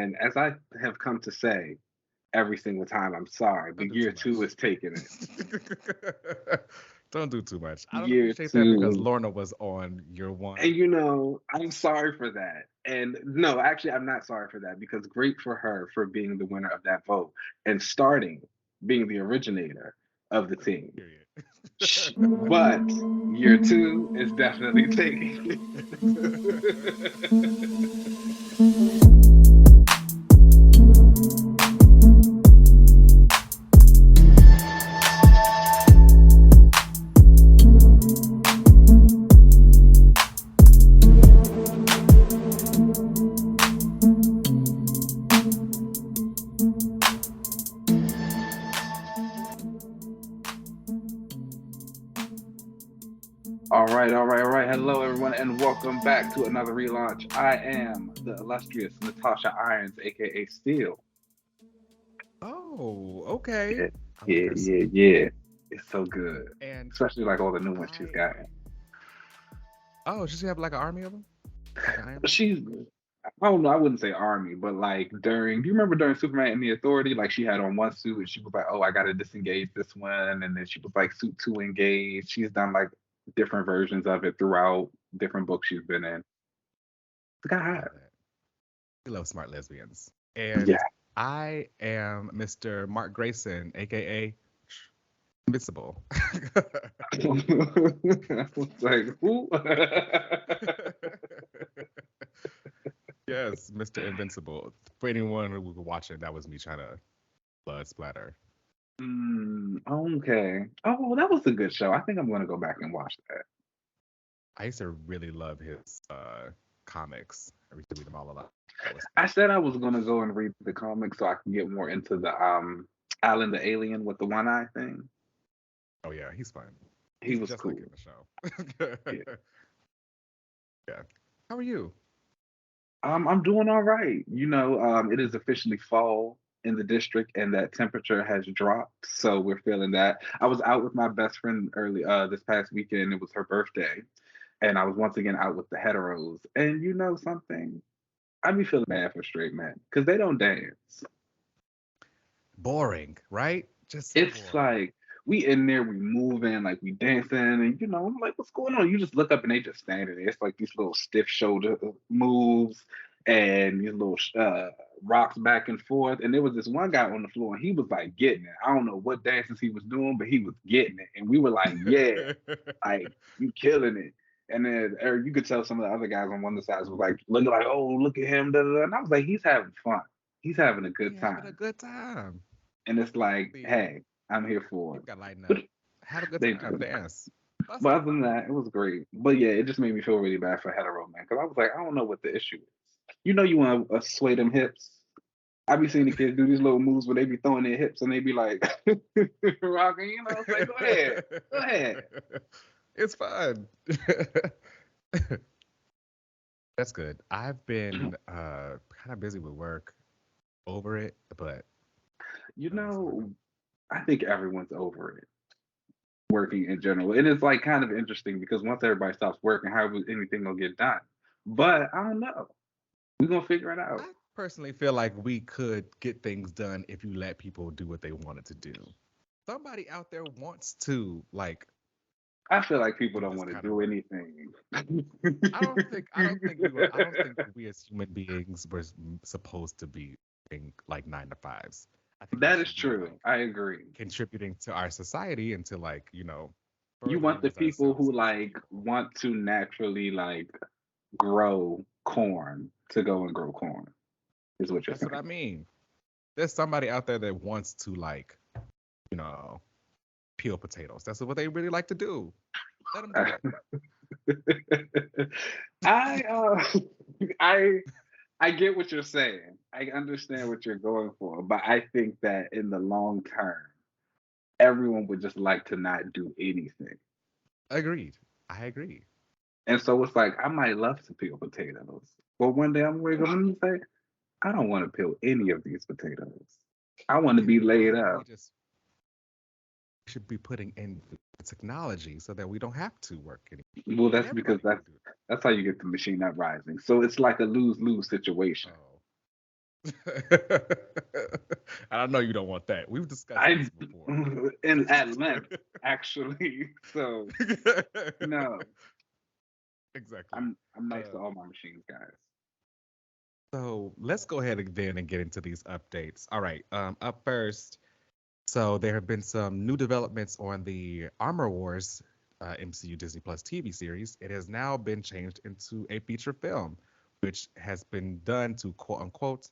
And as I have come to say every single time, I'm sorry, Don't but do too year two much. is taking it. Don't do too much. I don't Year appreciate that because two. Lorna was on year one. And I'm sorry for that. And no, actually, I'm not sorry for that because great for her for being the winner of that vote and starting being the originator of the team. Period. But year two is definitely taking it. All right, all right, all right. Hello, everyone, and welcome back to another relaunch. I am the illustrious Natasha Irons, aka Steel. Oh, okay. Yeah, I like yeah, her yeah, suit. yeah. It's so good, And especially like all the new ones she's I gotten. oh, does she have like an army of them? Like an Iron Man? She's, I don't know, I wouldn't say army, but like do you remember during Superman and the Authority? Like she had on one suit and she was like, oh, I got to disengage this one. And then she was like, suit to engage. She's done like different versions of it throughout different books she's been in. It's got Love hot. that. We love smart lesbians. Yeah. And I am Mr. Mark Grayson, aka Invincible. I was like, who? Yes, Mr. Invincible. For anyone who was watching, that was me trying to blood splatter. Okay. Oh, well, that was a good show. I think I'm gonna go back and watch that. I used to really love his comics. I used to read them all a lot. That was I said I was gonna go and read the comics so I can get more into the Alan the Alien with the one eye thing. oh yeah, he's fun. He He's was just like cool. in the show. Yeah. Yeah. How are you? I'm doing all right. It is officially fall in the district and that temperature has dropped. So we're feeling that. I was out with my best friend early this past weekend. It was her birthday. And I was once again out with the heteros. And you know something? I be feeling bad for straight men because they don't dance. Boring, right? Just so It's boring. like we in there, we moving, like we dancing, and I'm like, what's going on? You just look up and they just standing there. It's like these little stiff shoulder moves and these little rocks back and forth. And there was this one guy on the floor, and he was like getting it. I don't know what dances he was doing, but he was getting it, and we were like, yeah, like you killing it. And then you could tell some of the other guys on one of the sides was like looking like, oh, look at him, da, da, da. And I was like, he's having fun. He's having a He good having a time. good time. And it's like, See, hey, I'm here for people got to lighten it. up. Have a good They time. do. Dance. Bust But it. other than that, it was great. But yeah, it just made me feel really bad for hetero man because I was like, I don't know what the issue is. You want to sway them hips. I be seeing the kids do these little moves where they be throwing their hips and they be like rocking. It's like, go ahead, go ahead. It's fun. That's good. I've been kind of busy with work over it, but You it's fine. know, I think everyone's over it. Working in general, and it's like kind of interesting because once everybody stops working, how is anything gonna get done? But I don't know. We're gonna figure it out. I personally feel like we could get things done if you let people do what they wanted to do. Somebody out there wants to like I feel like people do don't this want to kind of do work. anything. I don't think we as human beings were supposed to be doing like 9 to 5s. I think we That is should be true. like I agree. contributing to our society and to like, You want furthering the as people ourselves who as like people. want to naturally like grow corn to go and grow corn is what you're That's what saying. I mean. There's somebody out there that wants to like, you know, peel potatoes. That's what they really like to do. Let them do it. I I I get what you're saying. I understand what you're going for, but I think that in the long term, everyone would just like to not do anything. Agreed. I agree. And so it's like I might love to peel potatoes, but one day I'm going to say I don't want to peel any of these potatoes. I want to be Then why laid don't out. we just should be putting in technology so that we don't have to work anymore Well, and that's because everybody can do it. that's how you get the machine uprising. So it's like a lose lose situation. Oh. I know you don't want that. We've discussed I this before. and at length, actually. So no, Exactly. I'm nice to Uh, all my machines, guys. so let's go ahead and then and get into these updates. All right. Up first, so there have been some new developments on the Armor Wars MCU Disney Plus TV series. It has now been changed into a feature film, which has been done to quote unquote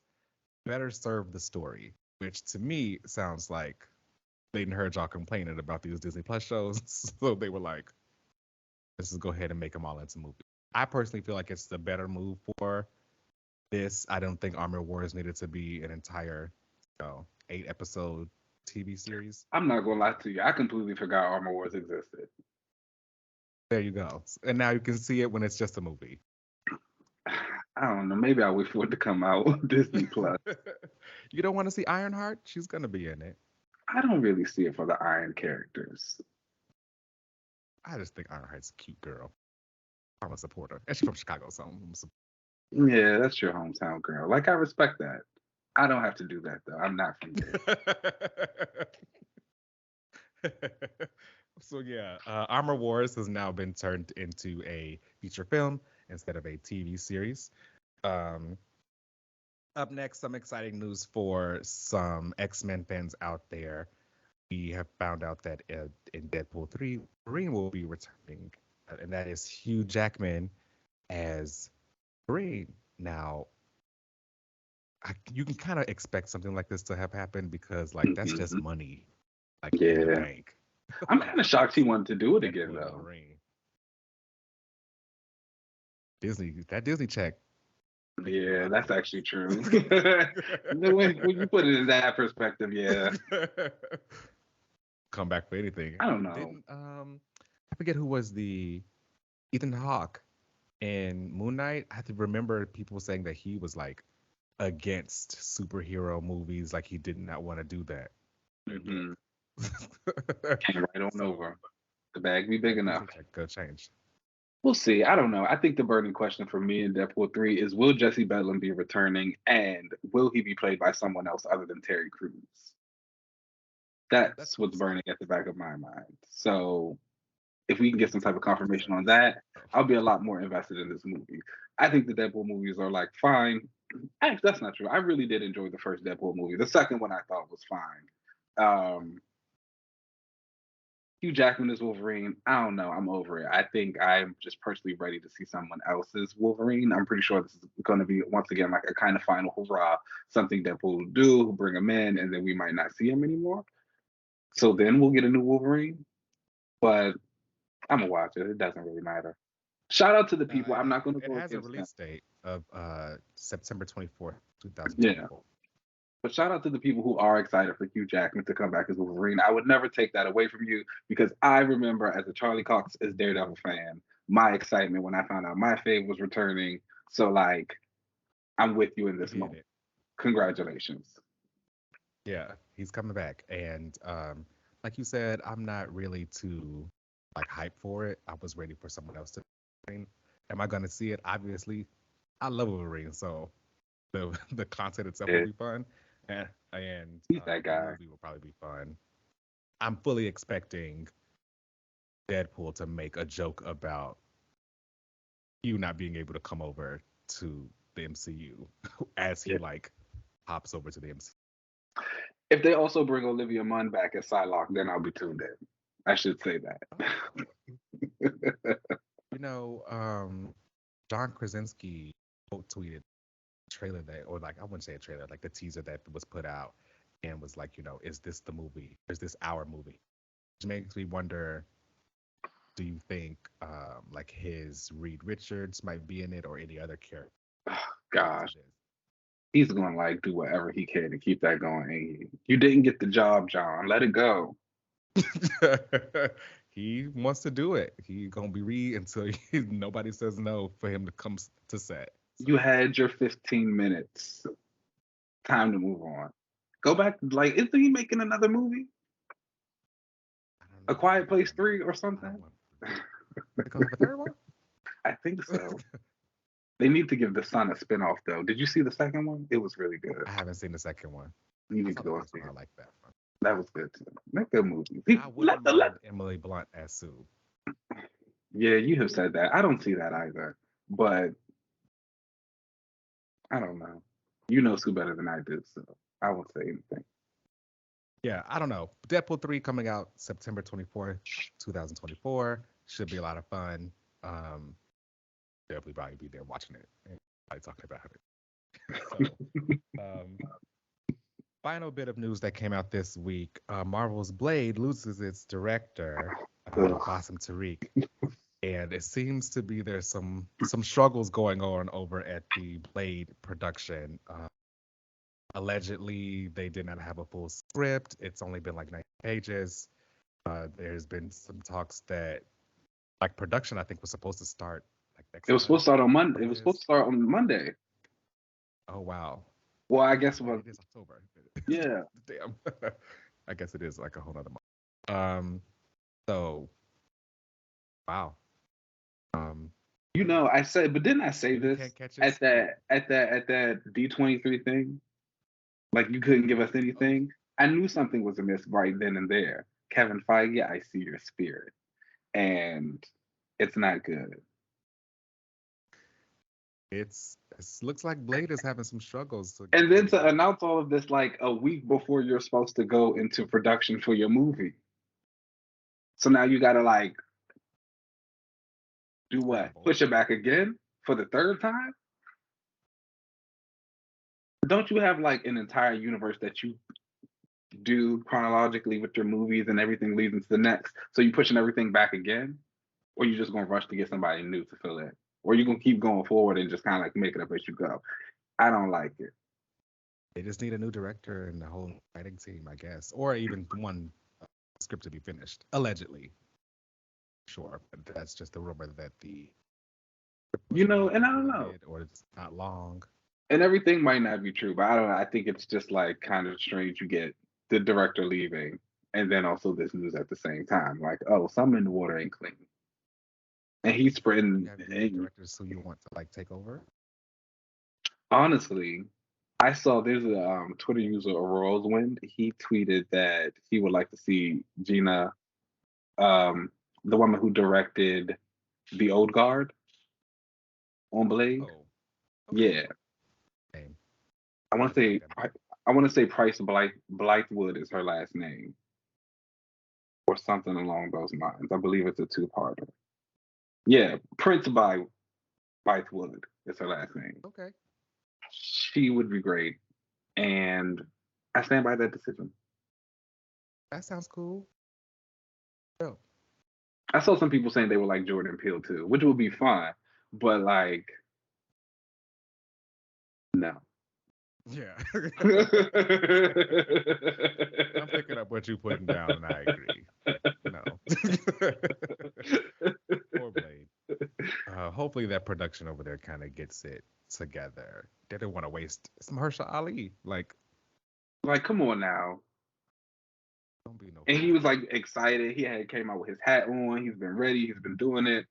better serve the story, which to me sounds like they didn't heard y'all complaining about these Disney Plus shows, so they were like, let's just go ahead and make them all into movies. I personally feel like it's the better move for this. I don't think Armor Wars needed to be an entire, 8 episode TV series. I'm not gonna lie to you. I completely forgot Armor Wars existed. There you go. And now you can see it when it's just a movie. I don't know. Maybe I'll wait for it to come out on Disney Plus. You don't want to see Ironheart? She's gonna be in it. I don't really see it for the Iron characters. I just think Ironheart's a cute girl. I'm a supporter. And she's from Chicago, so Yeah, that's your hometown girl. Like I respect that. I don't have to do that though. I'm not from there. So yeah, Armor Wars has now been turned into a feature film instead of a TV series. Um, Up next, some exciting news for some X-Men fans out there. We have found out that in Deadpool 3, Wolverine will be returning, and that is Hugh Jackman as Wolverine. Now, you can kind of expect something like this to have happened because, like, that's just money, like in the Yeah. bank. I'm Like, kind of shocked he wanted to do it again Deadpool and though. Wolverine. That Disney check. Make it a Yeah, lot of that's movies. actually true. When you put it in that perspective, yeah. Come back for anything. I don't know. Didn't I forget who was the Ethan Hawke in Moon Knight? I have to remember people saying that he was like against superhero movies, like he did not want to do that. Hmm. Look. Came right on So over. The bag be big that enough. Disney check could change. We'll see. I don't know. I think the burning question for me in Deadpool 3 is will Jesse Bedlam be returning and will he be played by someone else other than Terry Crews? That's That's what I'm what's saying. burning at the back of my mind. So if we can get some type of He confirmation on deserves that, it. I'll be a lot more invested in this movie. I think the Deadpool movies are like fine. Actually, that's not true. I really did enjoy the first Deadpool movie. The second one I thought was fine. Um, Hugh Jackman is Wolverine. I don't know. I'm over it. I think I'm just personally ready to see someone else's Wolverine. I'm pretty sure this is going to be once again like a kind of final hurrah, something Deadpool will do, bring him in, and then we might not see him anymore. So then we'll get a new Wolverine. But I'm gonna watch it. It doesn't really matter. Shout out to the people. I'm not going to It go has a against them. release date of September 24th, Yeah. 2024. But shout out to the people who are excited for Hugh Jackman to come back as Wolverine. I would never take that away from you because I remember as a Charlie Cox as Daredevil fan, my excitement when I found out my fave was returning. So like, I'm with you in He this did moment. it. Congratulations. Yeah, he's coming back. And like you said, I'm not really too like hyped for it. I was ready for someone else to. Am I gonna see it? Obviously, I love Wolverine, so the content itself will Yeah, be fun, and he's that the guy. movie will probably be fun. I'm fully expecting Deadpool to make a joke about you not being able to come over to the MCU as he Yeah. like hops over to the MCU. If they also bring Olivia Munn back as Psylocke, then I'll be tuned in. I should say Oh, that. you know, John Krasinski quote tweeted a trailer that, or like I wouldn't say a trailer, like the teaser that was put out, and was like, is this the movie? Is this our movie? Which makes me wonder, do you think like his Reed Richards might be in it or any other character to Gosh, he's gonna like do whatever he can to keep that going. You didn't get the job, John. Let it go. this? He wants to do it. He gonna be Reed until nobody says no for him to come to set. You So had your 15 minutes. Time to move on. Go back. Like, isn't he making another movie? I don't A know. I Quiet don't Place remember. 3 or I don't something? want. They gonna have a third one? I think so. They need to give the Sun a spinoff though. Did you see the second one? It was really good. I haven't seen the second one. You I need saw to the go and first see one. I it. like that one. That was good too. Make good movies. I wouldn't mind Emily Blunt as Sue. Yeah, you have said that. I don't see that either. But I don't know. You know Sue better than I do, so I won't say anything. Yeah, I don't know. Deadpool 3 coming out September 24th, 2024. Should be a lot of fun. Definitely probably be there watching it and probably talking about it. So, final bit of news that came out this week. Marvel's Blade loses its director, Bassam Tariq. And it seems to be there's some struggles going on over at the Blade production. Allegedly, they did not have a full script. It's only been like 90 pages. There's been some talks that like production, I think, was supposed to start like next It was supposed to month. start on Monday. It was supposed to start on Monday. Oh wow. Well, I guess it is October. Yeah. Damn. I guess it is like a whole other month. So wow. I said, but didn't I say this at that D23 thing? Like you couldn't give us anything. I knew something was amiss right then and there. Kevin Feige, I see your spirit, and it's not good. It looks like Blade is having some struggles. And then to announce all of this like a week before you're supposed to go into production for your movie. So now you gotta like do what? Push it back again for the third time? Don't you have like an entire universe that you do chronologically with your movies and everything leads into the next? So you pushing everything back again? Or you just gonna rush to get somebody new to fill in? Or you gonna keep going forward and just kind of like make it up as you go? I don't like it. They just need a new director and the whole writing team, I guess, or even one script to be finished, allegedly. Sure, but that's just a rumor that and I don't know, or it's not long. And everything might not be true, but I don't know. I think it's just like kind of strange. You get the director leaving, and then also this news at the same time. Like, oh, something in the water ain't clean, and he's spreading. You have any directors who you want to like take over? Honestly, I saw there's a Twitter user, Aurora's Wind. He tweeted that he would like to see Gina, the woman who directed The Old Guard on Blade. Oh, okay. Yeah. I want to say Price Blythewood is her last name, or something along those lines. I believe it's a two-parter. Yeah, Prince Blythewood is her last name. Okay. She would be great, and I stand by that decision. That sounds cool. Oh. I saw some people saying they would like Jordan Peele too, which would be fun, but like, no. Yeah. I'm picking up what you're putting down, and I agree. No. Poor Blade. Hopefully that production over there kind of gets it together. They didn't want to waste Mahershala Ali. Like, come on now. Don't be no. And he was like excited. He had came out with his hat on. He's been ready. He's been doing it.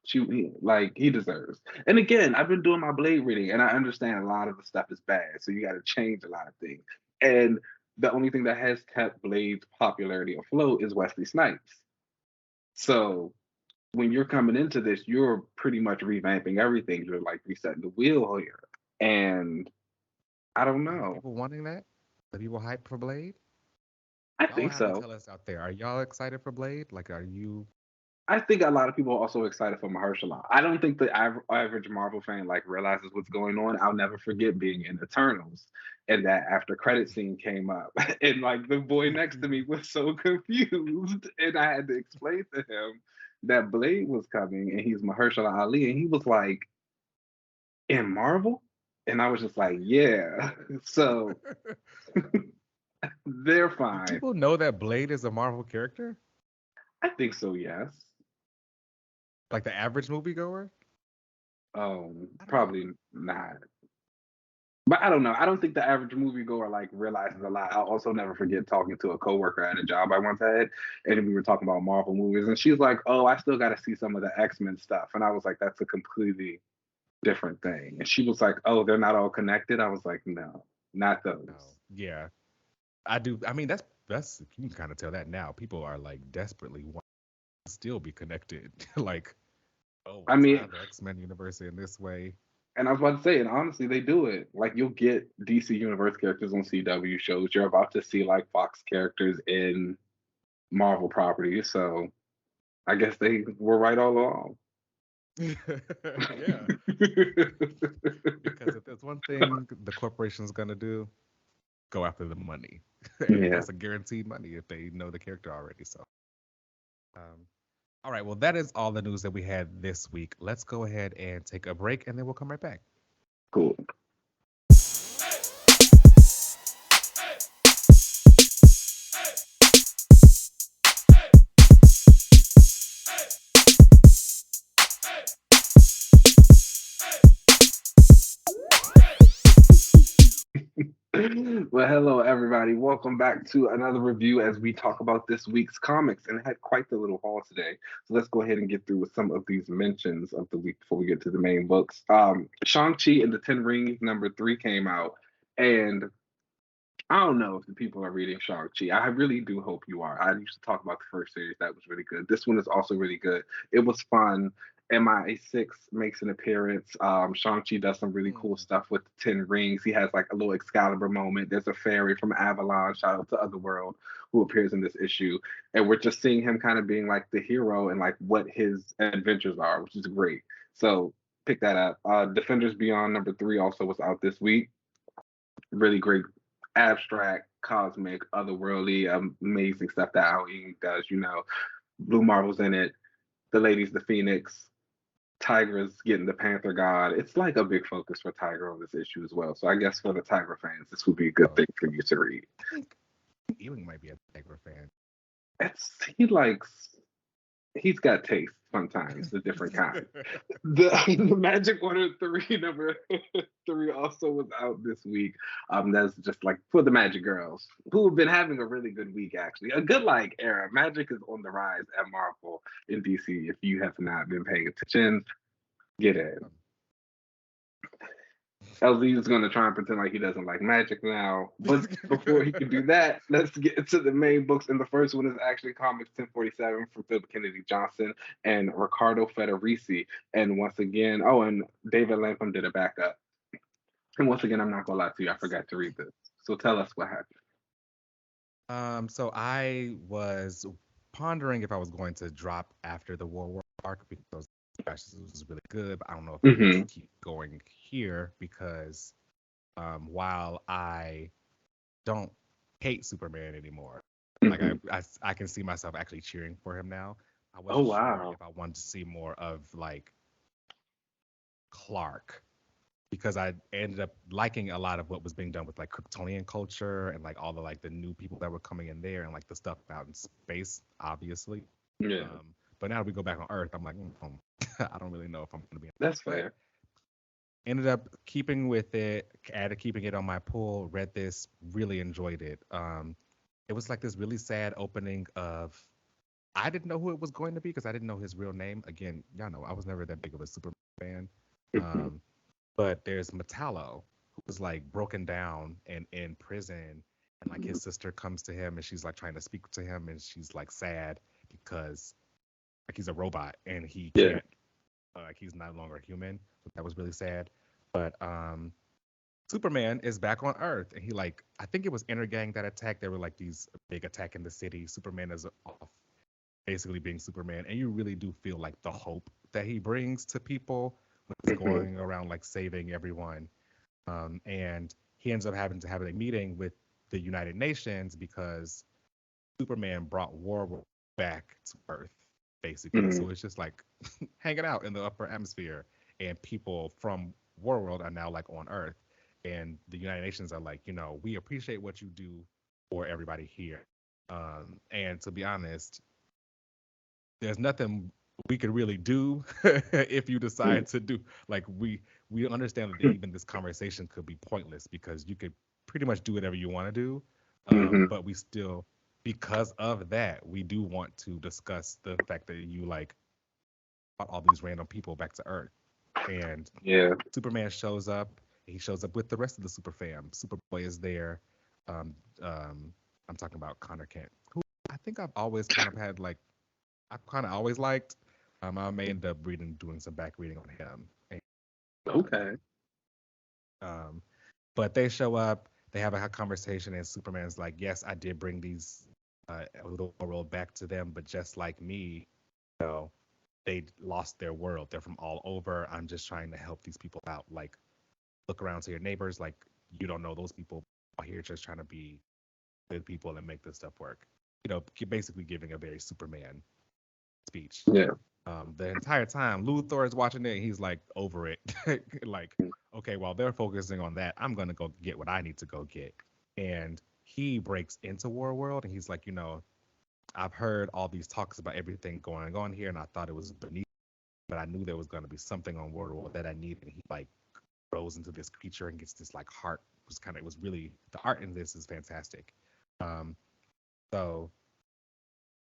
He deserves. And again, I've been doing my Blade reading, and I understand a lot of the stuff is bad, so you got to change a lot of things. And the only thing that has kept Blade's popularity afloat is Wesley Snipes. So when you're coming into this, you're pretty much revamping everything. You're like resetting the wheel here, and I don't know. Are people wanting that? Are people hyped for Blade? I think so. Tell us out there. Are y'all excited for Blade? Like, are you? I think a lot of people are also excited for Mahershala. I don't think the average Marvel fan like realizes what's going on. I'll never forget being in Eternals and that after credit scene came up and like the boy next to me was so confused and I had to explain to him that Blade was coming and he's Mahershala Ali and he was like, in Marvel? And I was just like, yeah. So they're fine. Do people know that Blade is a Marvel character? I think so, yes. Like the average moviegoer? Probably not. But I don't know. I don't think the average moviegoer like realizes a lot. I'll also never forget talking to a coworker at a job I once had, and we were talking about Marvel movies, and she's like, "Oh, I still got to see some of the X-Men stuff," and I was like, "That's a completely different thing." And she was like, "Oh, they're not all connected." I was like, "No, not No. those." Yeah. I do. I mean, that's you can kind of tell that now. People are like desperately want to still be connected. Like, oh, I let's mean, have the X-Men universe in this way. and I was about to say, and honestly, they do it. Like you'll get DC Universe characters on CW shows. You're about to see like Fox characters in Marvel properties. So I guess they were right all along. Yeah, because if there's one thing the corporation's gonna do, go after the money, and Yeah, that's a guaranteed money if they know the character already. So, um, all right, well, that is all the news that we had this week. Let's go ahead and take a break, and then we'll come right back. cool. Well, hello everybody. Welcome back to another review as we talk about this week's comics and had quite the little haul today. So let's go ahead and get through with some of these mentions of the week before we get to the main books. Shang-Chi and the Ten Rings #3 came out, and I don't know if the people are reading Shang-Chi. I really do hope you are. I used to talk about the first series. That was really good. This one is also really good. It was fun. MI6 makes an appearance. Shang-Chi does some really cool Mm. stuff with the Ten Rings. He has like a little Excalibur moment. There's a fairy from Avalon, shout out to Otherworld, who appears in this issue. And we're just seeing him kind of being like the hero and like what his adventures are, which is great. So pick that up. Defenders Beyond #3 also was out this week. Really great abstract, cosmic, otherworldly, amazing stuff that Al Ewing does. Blue Marvel's in it. The Lady's the Phoenix. Tiger's getting the Panther God. It's like a big focus for Tiger on this issue as well. So I guess for the Tiger fans, this would be a good Oh, thing for you to read. I think Ewing might be a Tiger fan. He likes. He's got taste sometimes, the different kind. The Magic 103 #3 also was out this week. That's just like for the Magic girls who have been having a really good week, actually. A good like era. Magic is on the rise at Marvel in DC. If you have not been paying attention, get in. Um, LZ is going to try and pretend like he doesn't like Magic now. But before he can do that, let's get into the main books. And the first one is actually Comics 1047 from Philip Kennedy Johnson and Ricardo Federici. And once again, oh, and David Lapham did a backup. And once again, I'm not going to lie to you, I forgot to read this. So tell us what happened. So I was pondering if I was going to drop after the War arc because gosh, this was really good, but I don't know if I can Hmm. just keep going here because while I don't hate Superman anymore, like Hmm. I can see myself actually cheering for him now. I Oh, wasn't sure wow. if I wanted to see more of like Clark because I ended up liking a lot of what was being done with like Kryptonian culture and like all the like the new people that were coming in there and like the stuff out in space, obviously. Yeah, But now we go back on Earth. I'm like, I don't really know if I'm going to be. that's But fair. ended up keeping with it, added keeping it on my pull. Read this, really enjoyed it. It was like this really sad opening of. I didn't know who it was going to be because I didn't know his real name. Again, y'all know I was never that big of a Superman fan. Hmm. Um, but there's Metallo, who was like broken down and in prison, and like his sister comes to him and she's like trying to speak to him, and she's like sad because like he's a robot and he Yeah. can't like he's no longer human. That was really sad. But Superman is back on Earth, and he like I think it was Intergang that attacked. There were like these big attack in the city. Superman is off, basically being Superman, and you really do feel like the hope that he brings to people when he's Hmm. going around like saving everyone. And he ends up having to have a meeting with the United Nations because Superman brought war back to Earth, basically. Hmm. So it's just like hanging out in the upper atmosphere, and people from Warworld are now like on Earth, and the United Nations are like, we appreciate what you do for everybody here. And to be honest, there's nothing we could really do if you decide to do like we we understand that even this conversation could be pointless because you could pretty much do whatever you want to do. Hmm. But we still, because of that, we do want to discuss the fact that you like brought all these random people back to Earth. And Yeah. Superman shows up. He shows up with the rest of the Super fam. Superboy is there. Um, I'm talking about Connor Kent, who I think I've always kind of had like, I've kind of always liked. I may end up doing some back reading on him. Okay. Um, but they show up, they have a conversation, and Superman's like, "Yes, I did bring these little world back to them, but just like me, you know, they lost their world. They're from all over. I'm just trying to help these people out. Like, look around to your neighbors. Like, you don't know those people out here just trying to be good people and make this stuff work. You know, basically giving a very Superman speech. Yeah. The entire time, Luthor is watching it. And he's like over it, like, okay, while they're focusing on that, I'm gonna go get what I need to go get. And he breaks into War World, and he's like, you know, I've heard all these talks about everything going on here, and I thought it was beneath, but I knew there was gonna be something on War World that I needed. And he like grows into this creature and gets this like heart. It was really the art in this is fantastic. Um, so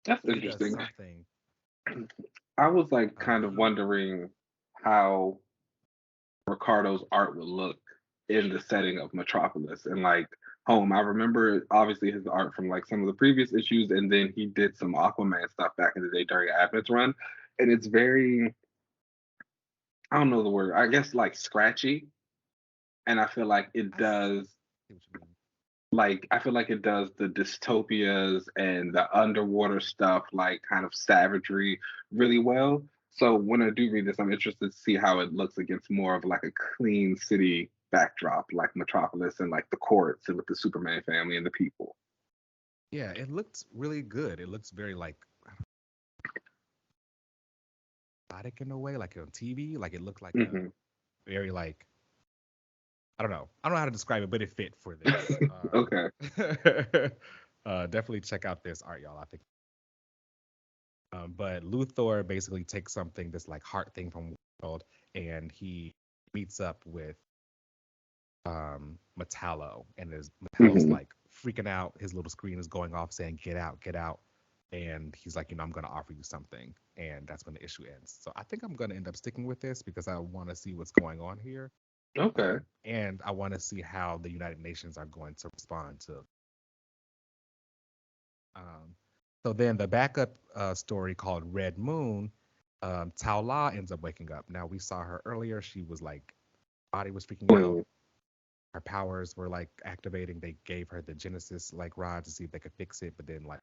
That's he does interesting. something. I was like kind of He wondering how Ricardo's art would look in the setting of Metropolis and like home. I remember obviously his art from like some of the previous issues, and then he did some Aquaman stuff back in the day during Abbott's run. And it's very, I don't know the word, I guess like scratchy. And I feel like it I see does what you mean. like I feel like it does the dystopias and the underwater stuff like kind of savagery really well. So when I do read this, I'm interested to see how it looks against more of like a clean city backdrop, like Metropolis and like the courts and with the Superman family and the people. Yeah, it looked really good. It looks very like exotic in a way, like on TV. Like it looked like a Hmm. very like I don't know. I don't know how to describe it, but it fit for this. Okay. Definitely check out this art, y'all. I think. But Luthor basically takes something this like heart thing from World, and he meets up with Metallo, and is Metallo's Hmm. like freaking out. His little screen is going off saying, "Get out, get out." And he's like, you know, I'm gonna offer you something, and that's when the issue ends. So I think I'm gonna end up sticking with this because I want to see what's going on here, Okay. and I want to see how the United Nations are going to respond to. Um, so then the backup story called Red Moon, Tao La ends up waking up. Now we saw her earlier; she was like, body was freaking out, Queen. her powers were like activating. They gave her the Genesis like rod to see if they could fix it, but then like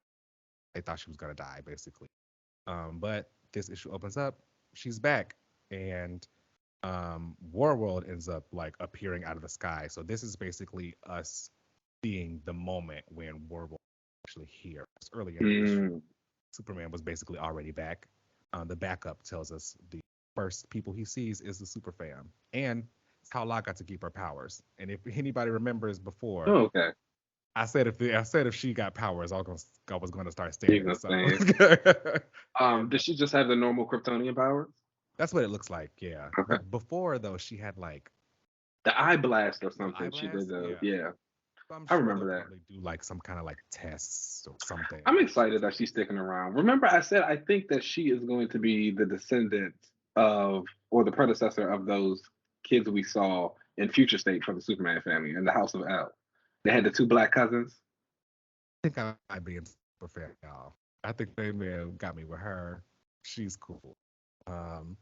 they thought she was gonna die basically. But this issue opens up, she's back, and Warworld ends up like appearing out of the sky. So this is basically us seeing the moment when Warworld actually here. Earlier in the issue, Mm. Superman was basically already back. The backup tells us the first people he sees is the Super Fam, and how La got to keep her powers. And if anybody remembers before, Oh, okay. I said if she got powers, I was gonna start You staring. know So what I'm saying? and Did she just have the normal Kryptonian powers? that's what it looks like. Yeah, Okay. but before though, she had like The eye blast or the eye something. She did blast. the Yeah, yeah. so I'm I sure they'll remember that. probably do like some kind of like tests or something. I'm Like she's excited that she's sticking around. Remember, I said I think that she is going to be the descendant of, or the predecessor of those kids we saw in Future State from the Superman family in the House of L. They had the two black cousins. I think I might be in super fan, y'all. I think they may have got me with her. She's cool. Um,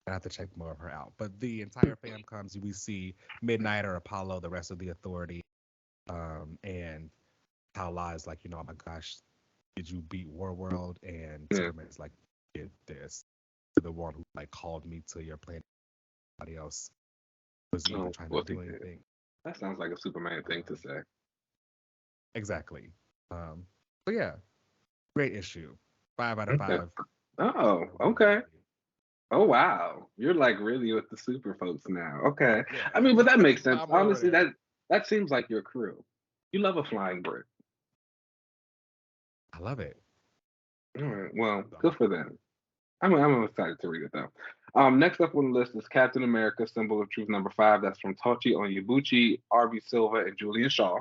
I have to check more of her out. But the entire fam comes. We see Midnight or Apollo, the rest of the Authority, and Kala is like, you know, oh my gosh, did you beat Warworld? And Yeah. Superman's like, did this. The one who like called me to your planet. Nobody else was even Oh, trying to what he do did. anything. That sounds like a Superman thing to Um, say. exactly. So yeah, great issue. 5 out of Okay. 5. Oh, Really, okay. really. Oh wow. You're like really with the super folks now. Okay. Yeah, I mean, but that makes sense. I'm over Honestly, there. that seems like your crew. You love a flying brick. I love it. All right. Well, So, good for them. I'm excited to read it though. Next up on the list is Captain America: Symbol of Truth #5. That's from Tochi Onyebuchi, R.B. Silva, and Julian Shaw.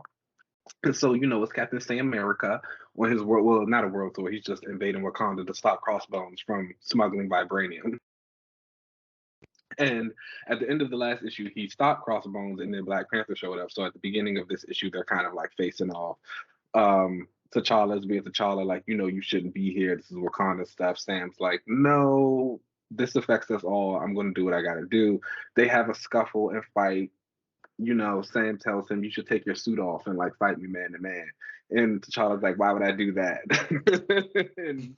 And so, it's Captain Stay America on his world, well, not a world tour. He's just invading Wakanda to stop Crossbones from smuggling vibranium. And at the end of the last issue, he stopped Crossbones, and then Black Panther showed up. So at the beginning of this issue, they're kind of like facing off. T'Challa's being T'Challa, like, you shouldn't be here. This is Wakanda stuff. Sam's like, no, this affects us all. I'm going to do what I got to do. They have a scuffle and fight. Sam tells him, you should take your suit off and like fight me man to man. And T'Challa's like, why would I do that? and,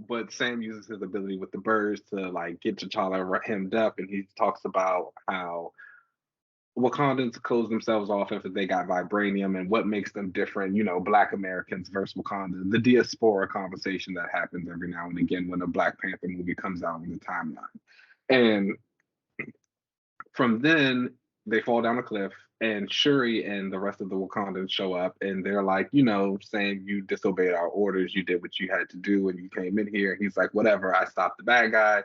but Sam uses his ability with the birds to like get T'Challa hemmed up, and he talks about how Wakandans close themselves off if they got vibranium and what makes them different, Black Americans versus Wakanda, the diaspora conversation that happens every now and again when a Black Panther movie comes out in the timeline. And from then, they fall down a cliff, and Shuri and the rest of the Wakandans show up, and they're like, saying you disobeyed our orders, you did what you had to do, and you came in here. And he's like, whatever, I stopped the bad guy.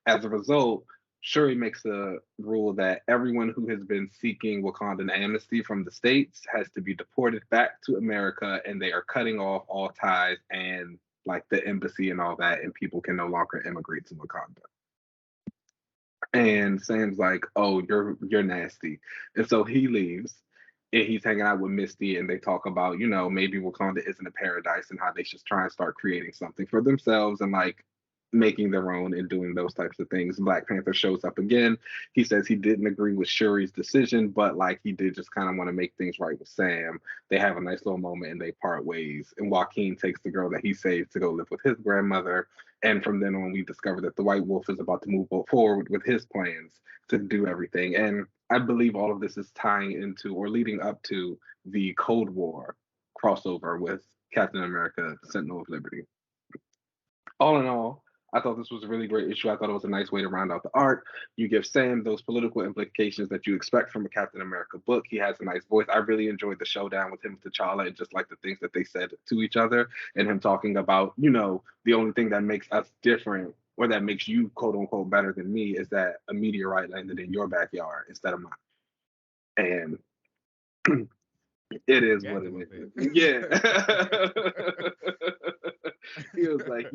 As a result, Shuri makes a rule that everyone who has been seeking Wakandan amnesty from the States has to be deported back to America, and they are cutting off all ties and like the embassy and all that, and people can no longer immigrate to Wakanda. And Sam's like, "Oh, you're nasty," and so he leaves, and he's hanging out with Misty, and they talk about, maybe Wakanda isn't a paradise, and how they should try and start creating something for themselves, and like making their own and doing those types of things. Black Panther shows up again. He says he didn't agree with Shuri's decision, but like he did just kind of want to make things right with Sam. They have a nice little moment and they part ways. And Joaquin takes the girl that he saved to go live with his grandmother. And from then on, we discover that the White Wolf is about to move forward with his plans to do everything. And I believe all of this is tying into or leading up to the Cold War crossover with Captain America, Sentinel of Liberty. All in all, I thought this was a really great issue. I thought it was a nice way to round out the art. You give Sam those political implications that you expect from a Captain America book. He has a nice voice. I really enjoyed the showdown with him and T'Challa, and just like the things that they said to each other, and him talking about, the only thing that makes us different or that makes you quote unquote better than me is that a meteorite landed in your backyard instead of mine. And it is what it is. Yeah. He was like,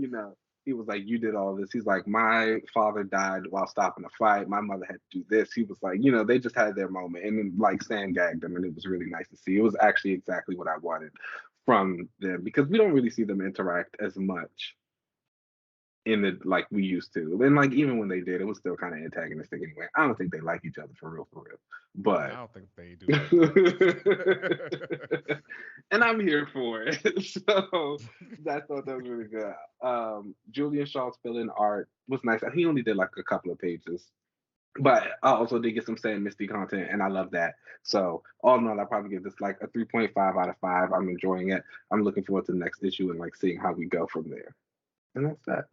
he was like, you did all this. He's like, my father died while stopping a fight. My mother had to do this. He was like, they just had their moment. And then like Sam gagged them, and it was really nice to see. It was actually exactly what I wanted from them, because we don't really see them interact as much in the like we used to. And like even when they did, it was still kind of antagonistic anyway. I don't think they like each other for real, for real. But I don't think they do. and I'm here for it. So I thought that was really good. Julian Shaw's fill-in art was nice. He only did like a couple of pages. But I also did get some Sam Misty content, and I love that. So all in all, I probably give this like a 3.5 out of 5. I'm enjoying it. I'm looking forward to the next issue and like seeing how we go from there. And that's that.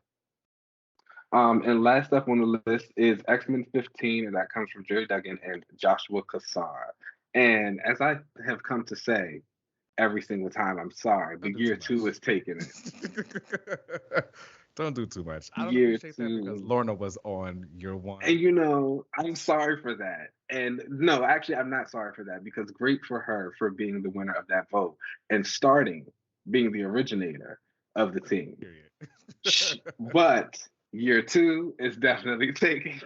And last up on the list is X-Men 15, and that comes from Gerry Duggan and Joshua Cassara. And as I have come to say every single time, I'm sorry, but year two is taking it. Don't do too much. I don't year appreciate that because Lorna was on year one. And I'm sorry for that. And no, actually, I'm not sorry for that, because great for her for being the winner of that vote and being the originator of the team. But year two is definitely taking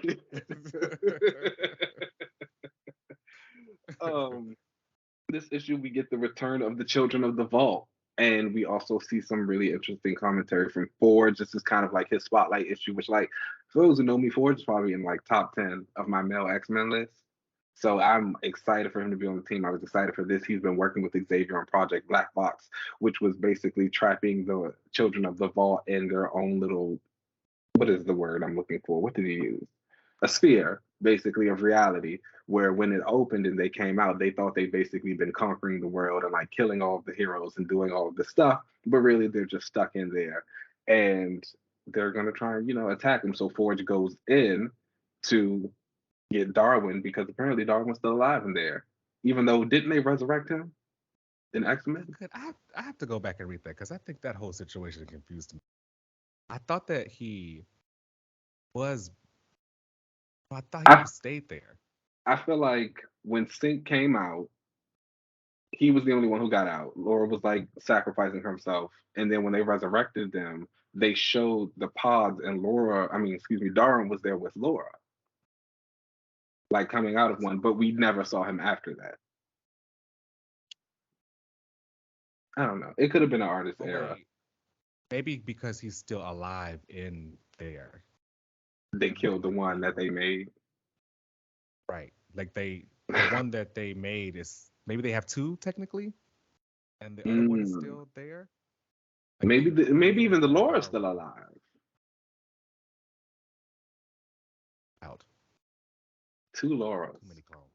this issue. We get the return of the Children of the Vault, and we also see some really interesting commentary from Forge. This is kind of like his spotlight issue, which, like, for those who know me, Forge is probably in like top 10 of my male X-Men list. So I'm excited for him to be on the team. I was excited for this. He's been working with Xavier on Project Black Box, which was basically trapping the Children of the Vault in their own little, what is the word I'm looking for? What did he use? A sphere, basically, of reality, where when it opened and they came out, they thought they'd basically been conquering the world and like killing all of the heroes and doing all of this stuff, but really they're just stuck in there. And they're gonna try and, attack them. So Forge goes in to get Darwin, because apparently Darwin's still alive in there. Even though, didn't they resurrect him in X-Men? I have to go back and read that, because I think that whole situation confused me. I thought that he was. I thought he I just stayed there. I feel like when Sync came out, he was the only one who got out. Laura was like sacrificing herself, and then when they resurrected them, they showed the pods, and Darren was there with Laura, like coming out of one, but we never saw him after that. I don't know. It could have been an artist Oh era. wait, maybe because he's still alive in there. They Maybe killed the like one they that they made. right. Like the one that they made is maybe they have two technically, and the other one is Mm. still there. Like Maybe they maybe made even the another Laura's Darwin still alive. out. Two Lauras. Too many clones.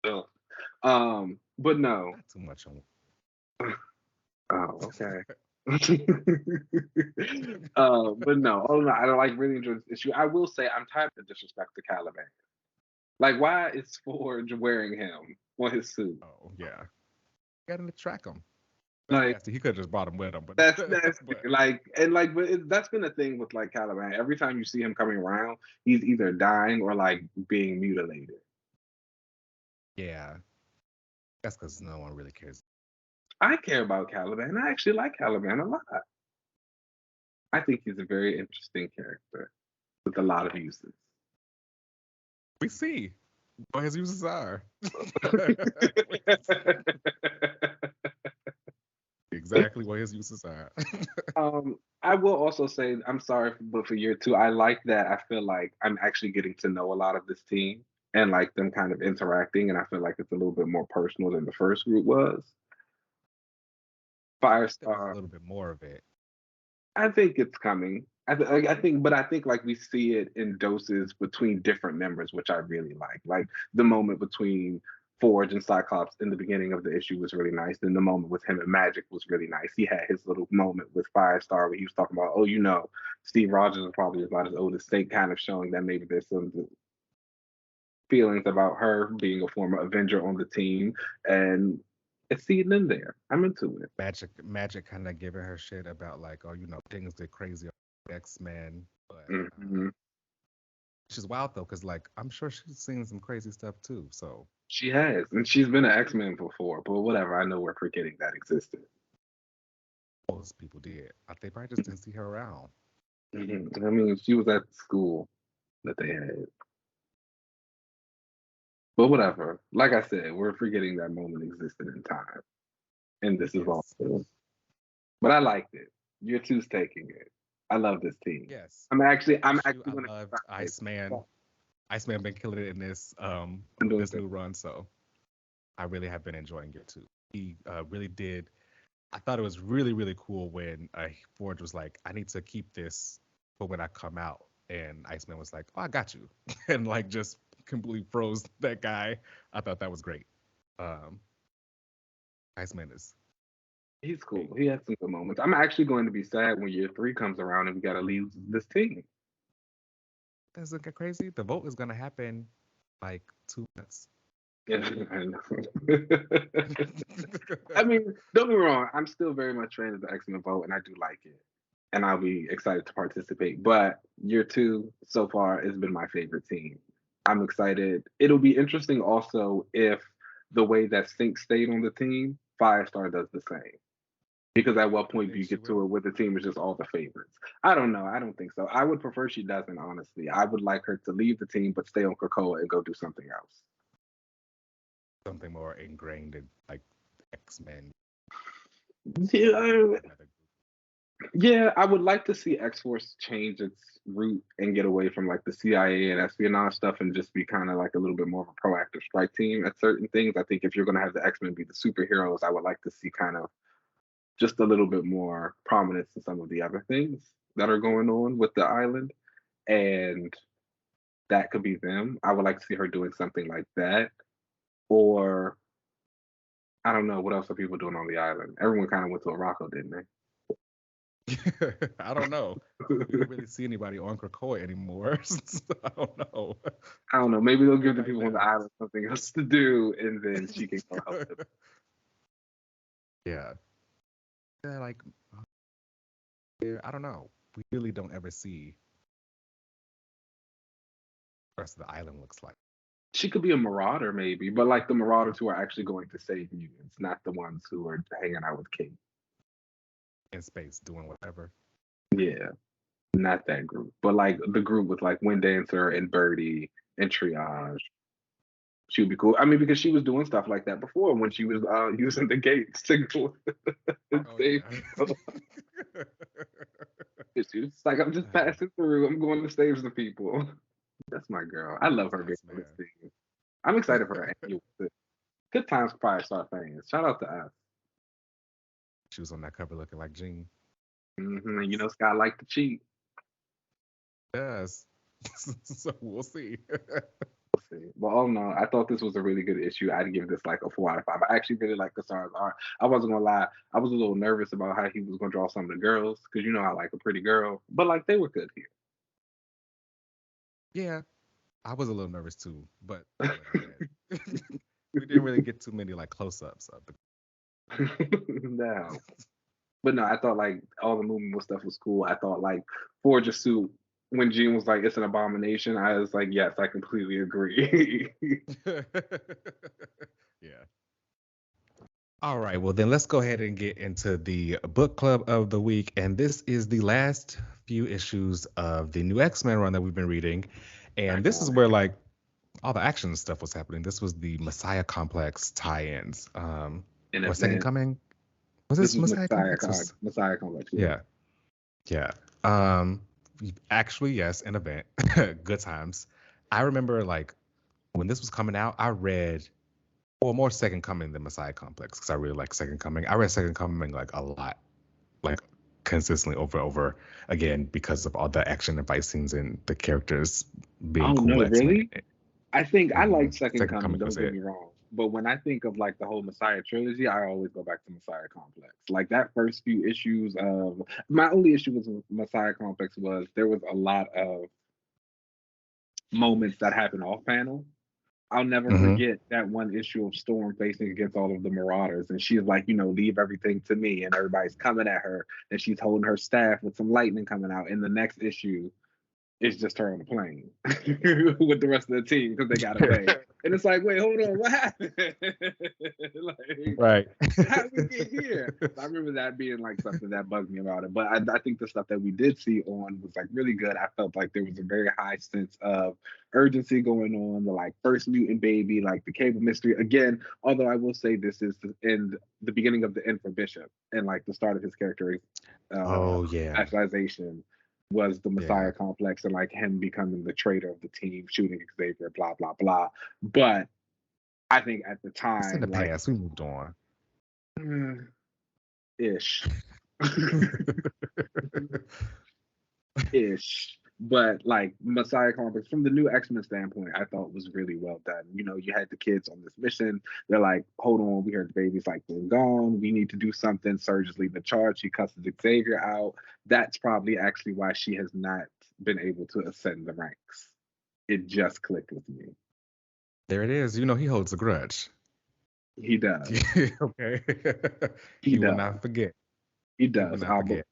Ugh. But no. Not too much on. Oh, okay. But no, oh no, I don't like really enjoy this issue. I will say I'm tired of the disrespect to Caliban. Like, why is Forge wearing him on his suit? Oh yeah, got to track him. That's Like, nasty. He could have just brought him with him, but that's but like, and like, but that's been a thing with like Caliban. Every time you see him coming around, he's either dying or like being mutilated. yeah, that's because no one really cares. I care about Caliban. I actually like Caliban a lot. I think he's a very interesting character with a lot of uses. We see what his uses are. Exactly what his uses are. I will also say I'm sorry, but for year two, I like that. I feel like I'm actually getting to know a lot of this team and like them kind of interacting, and I feel like it's a little bit more personal than the first group was. There was a Firestar, little bit more of it. I think it's coming. But I think like we see it in doses between different members, which I really like. Like the moment between Forge and Cyclops in the beginning of the issue was really nice. Then the moment with him and Magic was really nice. He had his little moment with Firestar where he was talking about, oh, Steve Rogers is probably about as old as Snake, kind of showing that maybe there's some feelings about her being a former Avenger on the team, and it's seeding in there. I'm into it. Magic kind of giving her shit about like, oh, things get crazy on X-Men, but Hmm. which is wild though, because like I'm sure she's seen some crazy stuff too. So She has, and she's been an X-Men before, but whatever. I know we're forgetting that existed. most people did. They probably just didn't see her around. I mean, she was at the school that they had, but whatever. Like I said, we're forgetting that moment existed in time, and this is Yes, also. But I liked it. Year two's taking it. I love this team. yes. I'm Issue actually I going to be loved excited. Iceman. Iceman been killing it in this I'm doing this good. new run, so I really have been enjoying it too. He really did. I thought it was really really cool when Forge was like, "I need to keep this for when I come out," and Iceman was like, "Oh, I got you," and like just completely froze that guy. I thought that was great. Um, Iceman is He's great. cool. He has some good moments. I'm actually going to be sad when year three comes around and we got to leave this team. Doesn't get crazy. The vote is gonna happen like 2 months. Yeah, I know. I mean, don't get me wrong. I'm still very much fan of the X Men vote, and I do like it, and I'll be excited to participate. But year two so far has been my favorite team. I'm excited. It'll be interesting also if the way that Sync stayed on the team, Firestar does the same. Because at what point do Think you she get to will? it where the team is just all the favorites? I don't know. I don't think so. I would prefer she doesn't, honestly. I would like her to leave the team but stay on Krakoa and go do something else. Something more ingrained in like X-Men or Yeah, another yeah, I would like to see X Force change its route and get away from like the CIA and espionage stuff and just be kind of like a little bit more of a proactive strike team at certain things. I think if you're going to have the X Men be the superheroes, I would like to see kind of just a little bit more prominence in some of the other things that are going on with the island. And that could be them. I would like to see her doing something like that. Or I don't know, what else are people doing on the island? Everyone kind of went to Morocco, didn't they? I don't know. We don't really see anybody on Krakoa anymore. So I don't know. I don't know. Maybe they'll give the Everybody people on the left. island something else to do, and then she can go help them. Yeah. Yeah, like yeah, I don't know. We really don't ever see the rest of the island looks like She could be a marauder, maybe, but like the marauders who are actually going to save mutants, not the ones who are hanging out with Kate. in space doing whatever. Yeah, not that group, but like the group with like Wind Dancer and Birdie and Triage. She would be cool. I mean, because she was doing stuff like that before when she was using the gates to go and Oh save yeah. people. She was like, I'm just passing through. I'm going to save some people. That's my girl. I love her being Yes, on this man. team. I'm excited for her annual. Good times for Five Star fans. Shout out to us. She was on that cover looking like Jean. You know, Scott liked to cheat. Yes. So we'll see. We'll see. But all in all, I thought this was a really good issue. I'd give this like a 4 out of 5. I actually really like Cassara's art. I wasn't gonna lie, I was a little nervous about how he was gonna draw some of the girls because you know I like a pretty girl, but like they were good Yeah, I was a little nervous too, but here. I'll let it ahead. We didn't really get too many like close-ups of the. No, but no, I thought like all the movement stuff was cool. I thought like Forge suit when Jean was like it's an abomination. I was like, yes, I completely agree. Yeah. All right, well then let's go ahead and get into the book club of the week, and this is the last few issues of the new X-Men run that we've been reading, and Back this is on where like all the action stuff was happening. This was the Messiah Complex tie-ins, an or Second event. Coming. Was This this was Messiah Complex? Was Messiah Complex. Yeah. yeah, yeah. Um, actually, yes, an event. Good times. I remember like when this was coming out, I read well more Second Coming than Messiah Complex because I really like Second Coming. I read Second Coming like a lot, like consistently over and over again because of all the action and fight scenes and the characters being Oh cool no, X-Men. really? I think I like Second Second Coming, Coming don't was get it. me wrong. But when I think of like the whole Messiah trilogy, I always go back to Messiah Complex. Like that first few issues of my only issue with Messiah Complex was there was a lot of moments that happened off panel. I'll never Hmm. forget that one issue of Storm facing against all of the Marauders, and she's like, you know, leave everything to me, and everybody's coming at her, and she's holding her staff with some lightning coming out. In the next issue, it's just her on the plane with the rest of the team because they got away. And it's like, wait, hold on, what happened? Like, Right. how we get here? So I remember that being like something that bugged me about it. But I think the stuff that we did see on was like really good. I felt like there was a very high sense of urgency going on. The like first mutant baby, like the cable mystery. Again, although I will say this is the beginning of the end for Bishop and like the start of his character Oh yeah. actualization was the Yeah. Messiah complex and like him becoming the traitor of the team, shooting Xavier, blah blah blah. But I think at the It's in the time, like past. We moved on. ish, ish. But like Messiah complex from the new X-Men standpoint, I thought was really well done. You know, you had the kids on this mission. They're like, hold on, we heard the baby's like they're gone. We need to do something. Surge is leading the charge. She cusses Xavier out. That's probably actually why she has not been able to ascend the ranks. It just clicked with me. There it is. You know he holds a grudge. He does. Okay. He He will does. not forget. He He will does. not But forget.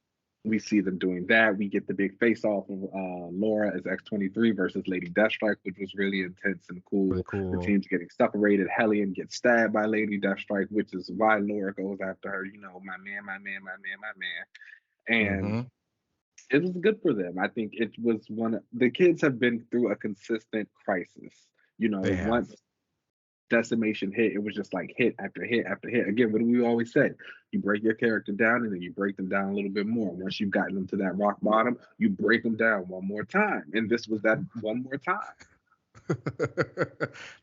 we see them doing that. We get the big face off of Laura as X-23 versus Lady Deathstrike, which was really intense and Really cool. The cool. teams getting separated. Hellion gets stabbed by Lady Deathstrike, which is why Laura goes after her. You know, my man, my man, my man, my man. And Mm-hmm. it was good for them. I think it was the kids have been through a consistent crisis. You know, They have. once decimation hit, it was just like hit after hit after hit. Again, what do we always say? You break your character down and then you break them down a little bit more. Once you've gotten them to that rock bottom, you break them down one more time. And this was that one more time.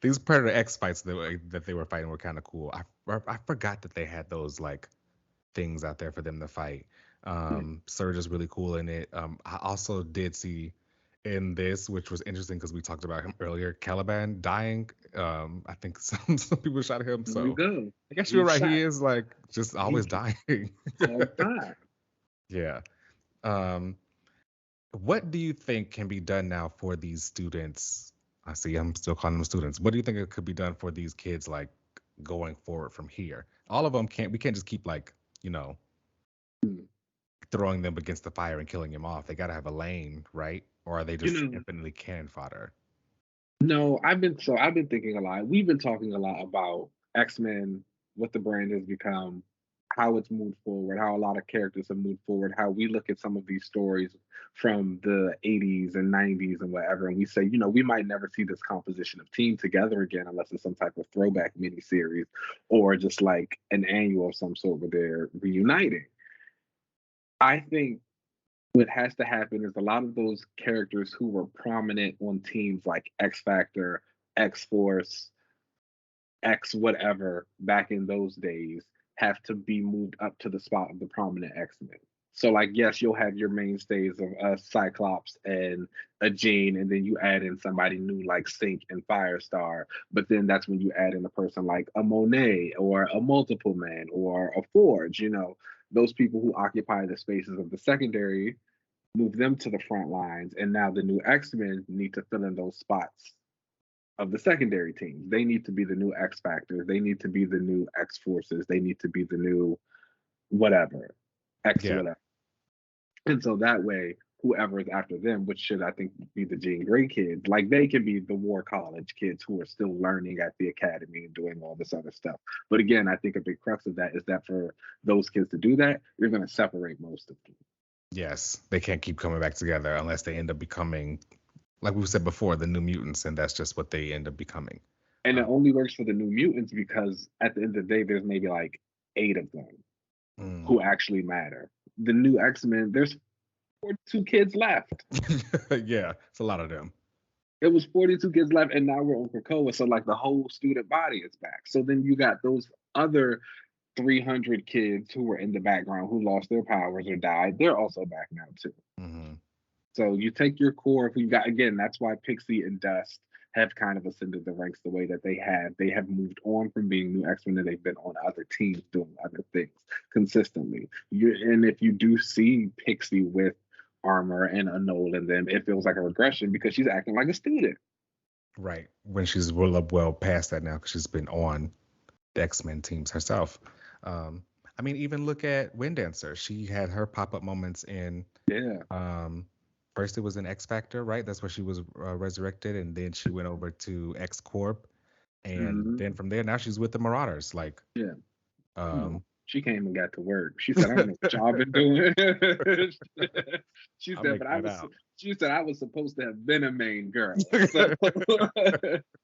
These Predator X fights that they were fighting were kind of cool. I forgot that they had those like things out there for them to fight. Surge is really cool in it. I also did see in this, which was interesting because we talked about him earlier, Caliban dying. I think some people shot him, There we so go. I guess you're He's right. shot. He is like just He always dying. all the time. Yeah. Um, what do you think can be done now for these students? I see I'm still calling them students. What do you think it could be done for these kids like going forward from here? All of them can't we can't just keep like, you know, throwing them against the fire and killing them off. They gotta have a lane, right? Or are they You just know, infinitely cannon fodder? No, I've been thinking a lot. We've been talking a lot about X-Men, what the brand has become, how it's moved forward, how a lot of characters have moved forward, how we look at some of these stories from the 80s and 90s and whatever, and we say, we might never see this composition of team together again unless it's some type of throwback miniseries or just like an annual of some sort where they're reuniting. I think what has to happen is a lot of those characters who were prominent on teams like X Factor, X Force, X whatever back in those days have to be moved up to the spot of the prominent X-Men. So like yes, you'll have your mainstays of Cyclops and a Jean, and then you add in somebody new like Sync and Firestar. But then that's when you add in a person like a Monet or a Multiple Man or a Forge. Those people who occupy the spaces of the secondary, move them to the front lines, and now the new X-Men need to fill in those spots of the secondary teams. They need to be the new X Factors. They need to be the new X Forces. They need to be the new whatever, X Yeah. whatever. And so that way, whoever is after them, which should I think be the Jean Grey kids, like they can be the War College kids who are still learning at the academy and doing all this other stuff. But again, I think a big crux of that is that for those kids to do that, you're going to separate most of them. Yes, they can't keep coming back together unless they end up becoming, like we said before, the New Mutants, and that's just what they end up becoming. And it Uh, only works for the New Mutants because at the end of the day, there's maybe like 8 of them mm. who actually matter. The new X-Men, there's 42 kids left. Yeah, it's a lot of them. It was 42 kids left, and now we're on Krakoa. So like the whole student body is back. So then you got those other 300 kids who were in the background who lost their powers or died. They're also back now too. Hmm. So you take your core of who you got. Again, that's why Pixie and Dust have kind of ascended the ranks the way that they have. They have moved on from being new X-Men and they've been on other teams doing other things consistently. And if you do see Pixie with armor and a Knoll in them, it feels like a regression because she's acting like a student. Right. When she's well past that now because she's been on the X-Men teams herself. I mean, even look at Windancer. She had her pop-up moments in Yeah. um first it was in X Factor, right? That's where she was resurrected, and then she went over to X Corp, and Hmm. then from there now she's with the Marauders. Like, Yeah. um, She came and got to work. She said, I don't know what y'all been doing. she I'll said, make but that out. she said, I was supposed to have been a main girl. So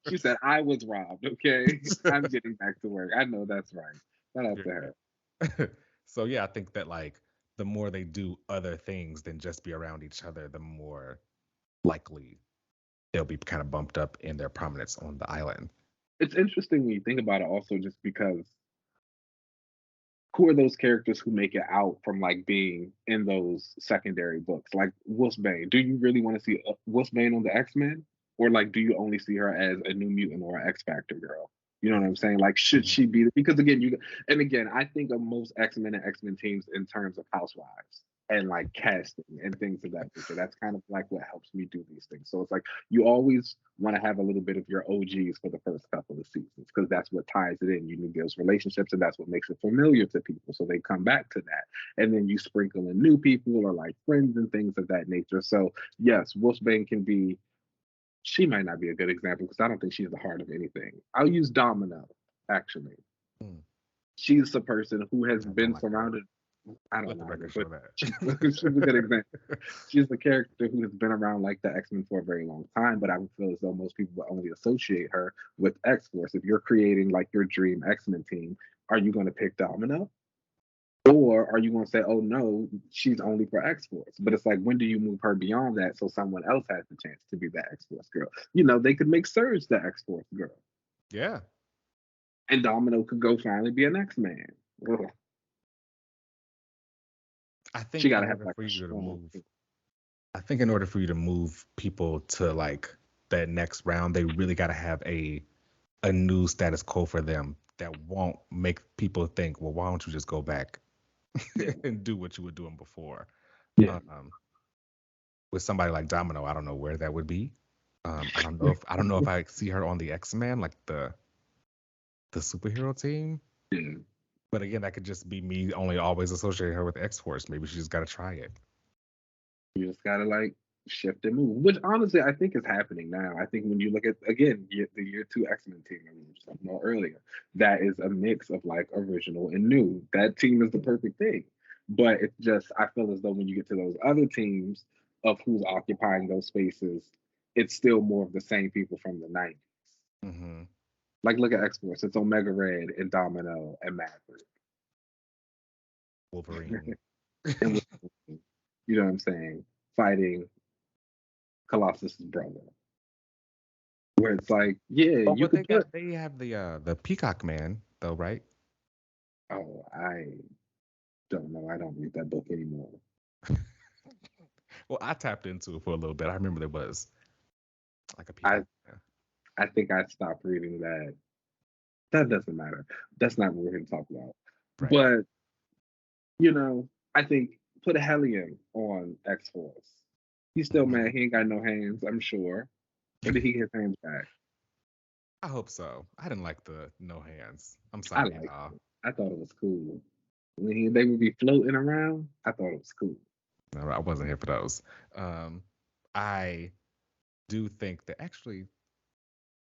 she said, I was robbed. Okay. I'm getting back to work. I know that's right. Shout out to her. Yeah. So yeah, I think that like the more they do other things than just be around each other, the more likely they'll be kind of bumped up in their prominence on the island. It's interesting when you think about it also just because who are those characters who make it out from like being in those secondary books? Like Wolfsbane. Do you really want to see Wolfsbane on the X-Men? Or like do you only see her as a new mutant or an X Factor girl? You know what I'm saying? Like, should Mhm. she be? Because again, and again, I think of most X-Men and X-Men teams in terms of housewives and like casting and things of that nature. That's kind of like what helps me do these things. So it's like you always want to have a little bit of your OGs for the first couple of seasons because that's what ties it in. You need those relationships and that's what makes it familiar to people. So they come back to that. And then you sprinkle in new people or like friends and things of that nature. So yes, Wolfsbane can be, she might not be a good example because I don't think she's the heart of anything. I'll use Domino, actually. Mm. She's the person who has I don't been like her. surrounded. I don't Let the mind her, record but show that. she's a good example. She's the character who has been around like the X-Men for a very long time, but I would feel as though most people would only associate her with X-Force. If you're creating like your dream X-Men team, are you going to pick Domino? Or are you going to say, oh no, she's only for X Force? But it's like, when do you move her beyond that so someone else has the chance to be that X Force girl? They could make Surge the X Force girl, Yeah. and Domino could go finally be an X Man. I She think got in to have order like for a you to strong move, team. I think in order for you to move people to like that next round, they really got to have a new status quo for them that won't make people think, well, why don't you just go back Yeah, and do what you were doing before? yeah. Um, with somebody like Domino, I don't know where that would be. I don't know if I see her on the X-Men, like the superhero team. Yeah. But again, that could just be me only always associating her with X-Force. Maybe she just got to try it. You just gotta like. shift and move, which honestly I think is happening now. I think when you look at again the year two X-Men team, I mean, something more earlier, that is a mix of like original and new. That team is the perfect thing. But it's just I feel as though when you get to those other teams of who's occupying those spaces, it's still more of the same people from the 90s. Mm-hmm. Like look at X Force, it's Omega Red and Domino and Maverick. Wolverine. And you know what I'm saying? Fighting Colossus's brother. Where it's like, yeah, Oh, you but could put. they have the Peacock Man though, right? Oh, I don't know. I don't read that book anymore. Well, I tapped into it for a little bit. I remember there was like a I Peacock Man. I think I stopped reading that. That doesn't matter. That's not what we're here to talk about. Right. But you know, I think put a Hellion on X Force. He's still Mhm. mad. He ain't got no hands. I'm sure. Or did he get his hands back? I hope so. I didn't like the no hands. I'm I sorry, liked y'all. it. I thought it was cool. When they would be floating around, I thought it was cool. No, I wasn't here for those. Um, I do think that actually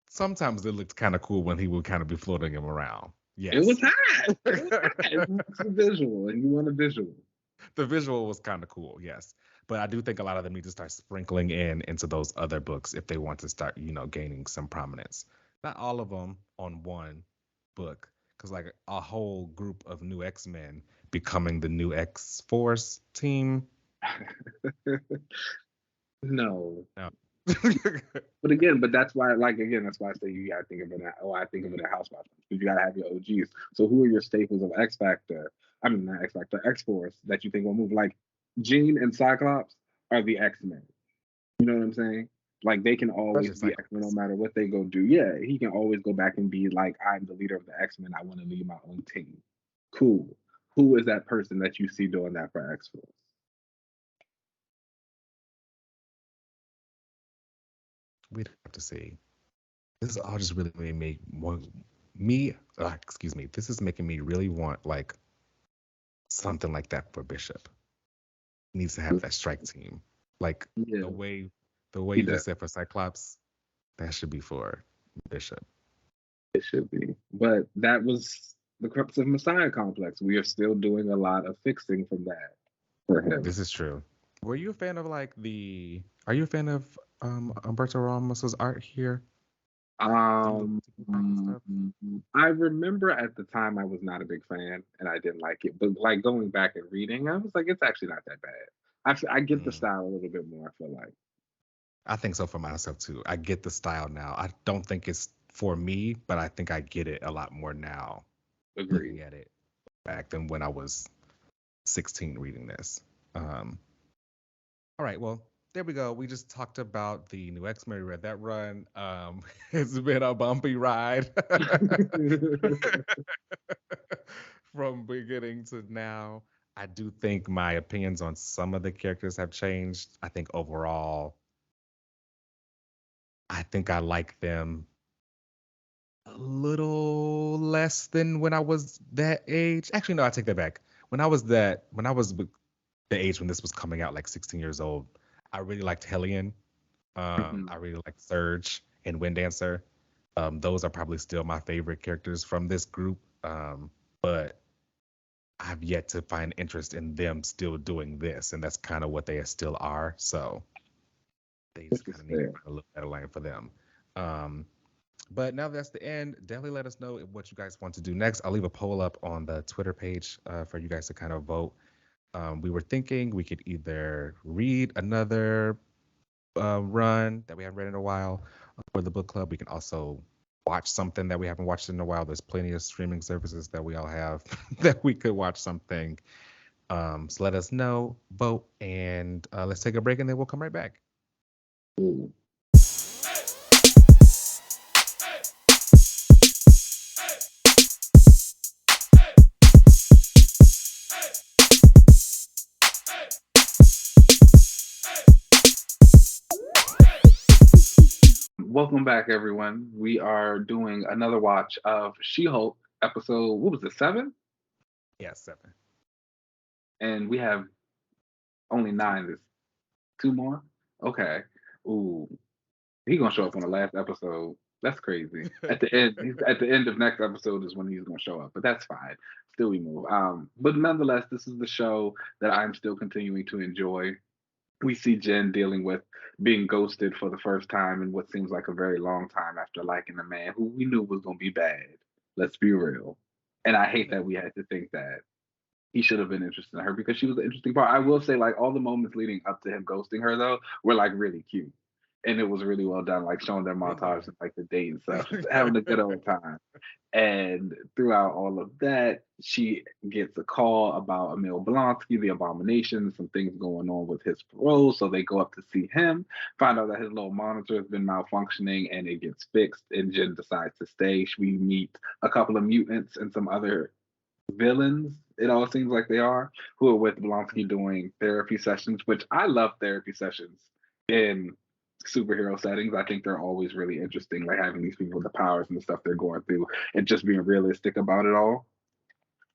sometimes it looked kind of cool when he would kind of be floating him around. It was Yes. hot. It was hot. It's a visual, and you want a visual. The visual was kind of cool, yes. But I do think a lot of them need to start sprinkling in into those other books if they want to start, gaining some prominence. Not all of them on one book, because like a whole group of new X-Men becoming the new X-Force team. No. No. But that's why, like, again, that's why I say you gotta think of it. I think of it as Housewives because you gotta have your OGs. So who are your staples of X Factor? I mean, not X Factor, X Force that you think will move? Like, Jean and Cyclops are the X Men. You know what I'm saying? Like, they can always Especially be X Men no Cyclops. matter what they go do. Yeah, he can always go back and be like, I'm the leader of the X Men. I want to lead my own team. Cool. Who is that person that you see doing that for X Force? We'd have to see. This is all just really made me want me. Excuse me. This is making me really want like something like that for Bishop. He needs to have that strike team. Like Yeah, the way the way he you does. just said for Cyclops, that should be for Bishop. It should be. But that was the crux of Messiah Complex. We are still doing a lot of fixing from that for him. This is true. Were you a fan of are you a fan of Umberto Ramos's art here? Do you Um, like his stuff? I remember at the time I was not a big fan and I didn't like it. But like going back and reading, I was like, it's actually not that bad. I get the Mm. style a little bit more, I feel like. I think so for myself too. I get the style now. I don't think it's for me, but I think I get it a lot more now Agreed. looking at it back than when I was 16 reading this. Um, all right, well, there we go. We just talked about the new X-Men. We read that run. It's been a bumpy ride from beginning to now. I do think my opinions on some of the characters have changed. I think overall, I think I like them a little less than when I was that age. Actually, no, I take that back. When I was the age when this was coming out, like 16 years old, I really liked Hellion. I Mhm. really liked Surge and Wind Dancer. Those are probably still my favorite characters from this group. But I've yet to find interest in them still doing this, and that's kind of what they still are. So they This just kind is of need to fair. find a little better lane for them. Um, but now that's the end. Definitely let us know what you guys want to do next. I'll leave a poll up on the Twitter page for you guys to kind of vote. We were thinking we could either read another run that we haven't read in a while for the book club. We can also watch something that we haven't watched in a while. There's plenty of streaming services that we all have that we could watch something. So let us know, vote, and let's take a break and then we'll come right back. Ooh. Welcome back, everyone. We are doing another watch of She-Hulk episode. What was it, 7? Yeah, 7. And we have only 9. There's 2 more. Okay. Ooh, he gonna show up Let's on the talk. last episode. That's crazy. At the end, at the end of next episode is when he's gonna show up, but that's fine. Still, we move. But nonetheless, this is the show that I'm still continuing to enjoy. We see Jen dealing with being ghosted for the first time in what seems like a very long time after liking a man who we knew was gonna be bad. Let's be real. And I hate that we had to think that he should have been interested in her because she was the interesting part. I will say, like, all the moments leading up to him ghosting her though were like really cute. And it was really well done, like showing their montage Really? and like the date and stuff, just having a good old time. And throughout all of that, she gets a call about Emil Blonsky, the abomination, some things going on with his parole. So they go up to see him, find out that his little monitor has been malfunctioning and it gets fixed. And Jen decides to stay. We meet a couple of mutants and some other villains, it all seems like they are, who are with Blonsky doing therapy sessions, which I love therapy sessions in superhero settings. I think they're always really interesting, like having these people with the powers and the stuff they're going through and just being realistic about it all.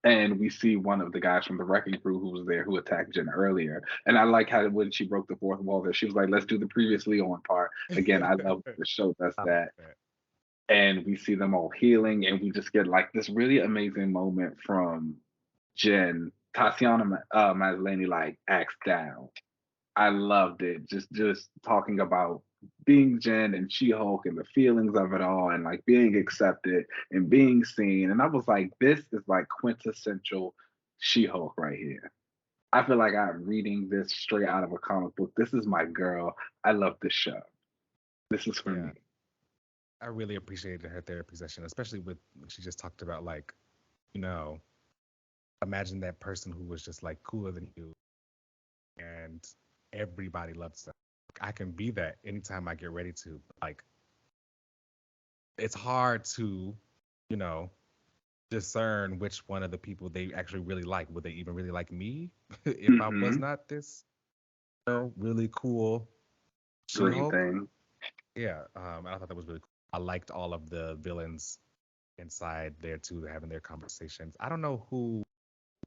And we see one of the guys from the wrecking crew who was there who attacked Jen earlier. And I like how when she broke the fourth wall there, she was like, let's do the previously on part. Again, I love the show does I like that. that. And we see them all healing, and we just get like this really amazing moment from Jen. Tatiana Maslany like acts down. I loved it. Just talking about being Jen and She-Hulk and the feelings of it all and like being accepted and being seen. And I was like, this is like quintessential She-Hulk right here. I feel like I'm reading this straight out of a comic book. This is my girl. I love this show. This is for Yeah. me. I really appreciated her therapy session, especially with she just talked about like, you know, imagine that person who was just like cooler than you and everybody loves them. I can be that anytime I get ready to. Like, it's hard to, you know, discern which one of the people they actually really like. Would they even really like me if I was Hmm. not this, really cool Green She-Hulk? thing. Yeah, I thought that was really cool. I liked all of the villains inside there too, having their conversations. I don't know who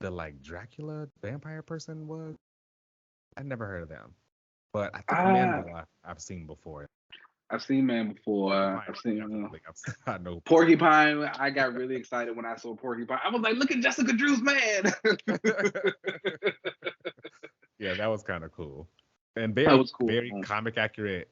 the like Dracula vampire person was. I never heard of them, but I think Ah, Manville I've seen before. I've seen Man before. Porcupine, I've seen definitely. I know. Porcupine. I got really excited when I saw Porcupine. I was like, look at Jessica Drew's man. Yeah, that was kind of cool, and That very was cool. very comic accurate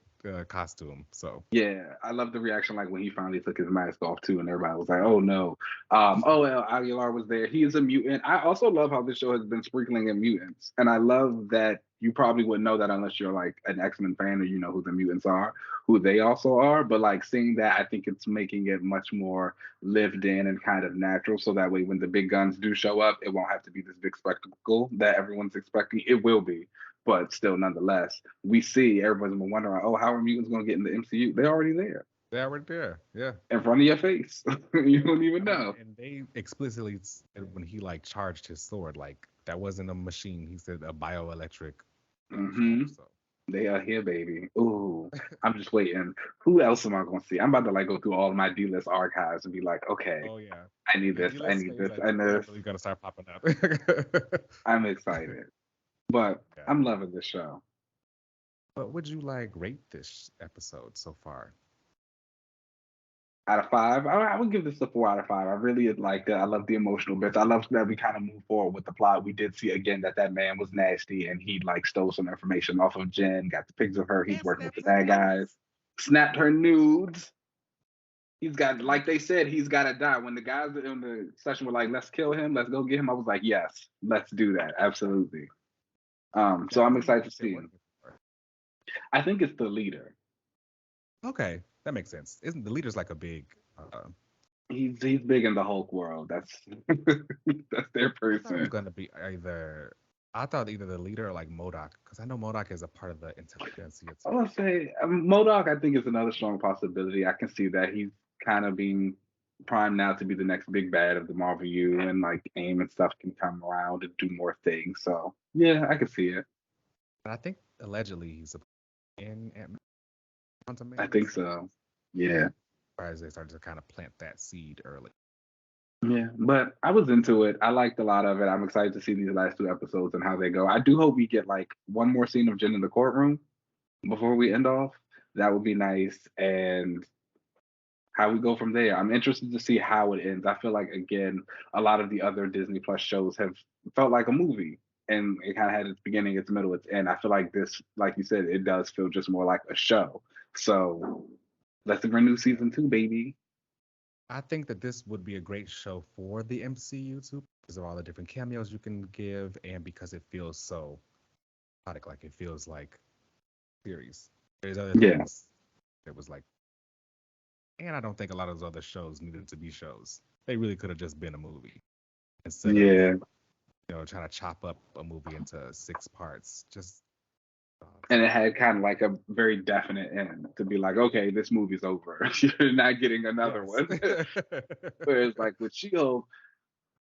costume. So Yeah, I love the reaction like when he finally took his mask off too, and everybody was like, "Oh no!" well, Aguilar was there. He is a mutant. I also love how this show has been sprinkling in mutants, and I love that you probably wouldn't know that unless you're like an X-Men fan or you know who the mutants are, who they also are. But like seeing that, I think it's making it much more lived in and kind of natural. So that way, when the big guns do show up, it won't have to be this big spectacle that everyone's expecting. It will be, but still, nonetheless, we see everybody's been wondering, oh, how are mutants going to get in the MCU? They're already there they were there. Yeah, in front of your face. You don't even I mean, know. and they explicitly said when he like charged his sword, like that wasn't a machine. He said a bioelectric Hmm. charge. So They are here, baby. Ooh, I'm just waiting. Who else am I going to see? I'm about to like go through all my D-list archives and be like, okay, oh yeah, I need the this. I D-list need names this. are I know this. definitely gonna start popping up. I'm excited, but Yeah. I'm loving this show. But would you like rate this episode so far? Out of five, I would give this a 4 out of 5. I really liked it. I love the emotional bits. I love that we kind of move forward with the plot. We did see again that that man was nasty and he like stole some information off of Jen, got the pics of her. He's And working with snapped the her bad guys, nudes. snapped her nudes. He's got, like they said, he's got to die. When the guys in the session were like, let's kill him, let's go get him, I was like, yes, let's do that. Absolutely. So Now, I'm who do you excited to think they're see him. working for? I think it's the leader. Okay, that makes sense. Isn't the leader's like a big? He's big in the Hulk world. That's that's their I thought it was person. gonna be either. I thought either the leader or like Modoc, because I know Modoc is a part of the intelligentsia I too. would say Modoc. I think is another strong possibility. I can see that he's kind of being primed now to be the next big bad of the Marvel U, and like AIM and stuff can come around and do more things. So yeah, I can see it. And I think allegedly he's in Ant-Man I Quantumania, think so so. Yeah, as they started to kind of plant that seed early. yeah. But I was into it. I liked a lot of it. I'm excited to see these last two episodes and how they go. I do hope we get like one more scene of Jen in the courtroom. before we end off, that would be nice. And how we go from there. I'm interested to see how it ends. I feel like again, a lot of the other Disney Plus shows have felt like a movie. And it kind of had its beginning, its middle, its end. I feel like this, like you said, it does feel just more like a show. So let's renew season two, baby. I think that this would be a great show for the MCU too, because of all the different cameos you can give, and because it feels so like it feels like series. There's other Yeah, things that was like, and I don't think a lot of those other shows needed to be shows. They really could have just been a movie instead of yeah. trying to chop up a movie into 6 parts. Just And it had kind of like a very definite end to be like, okay, this movie's over. You're not getting another yes, one. Whereas like with She-Hulk,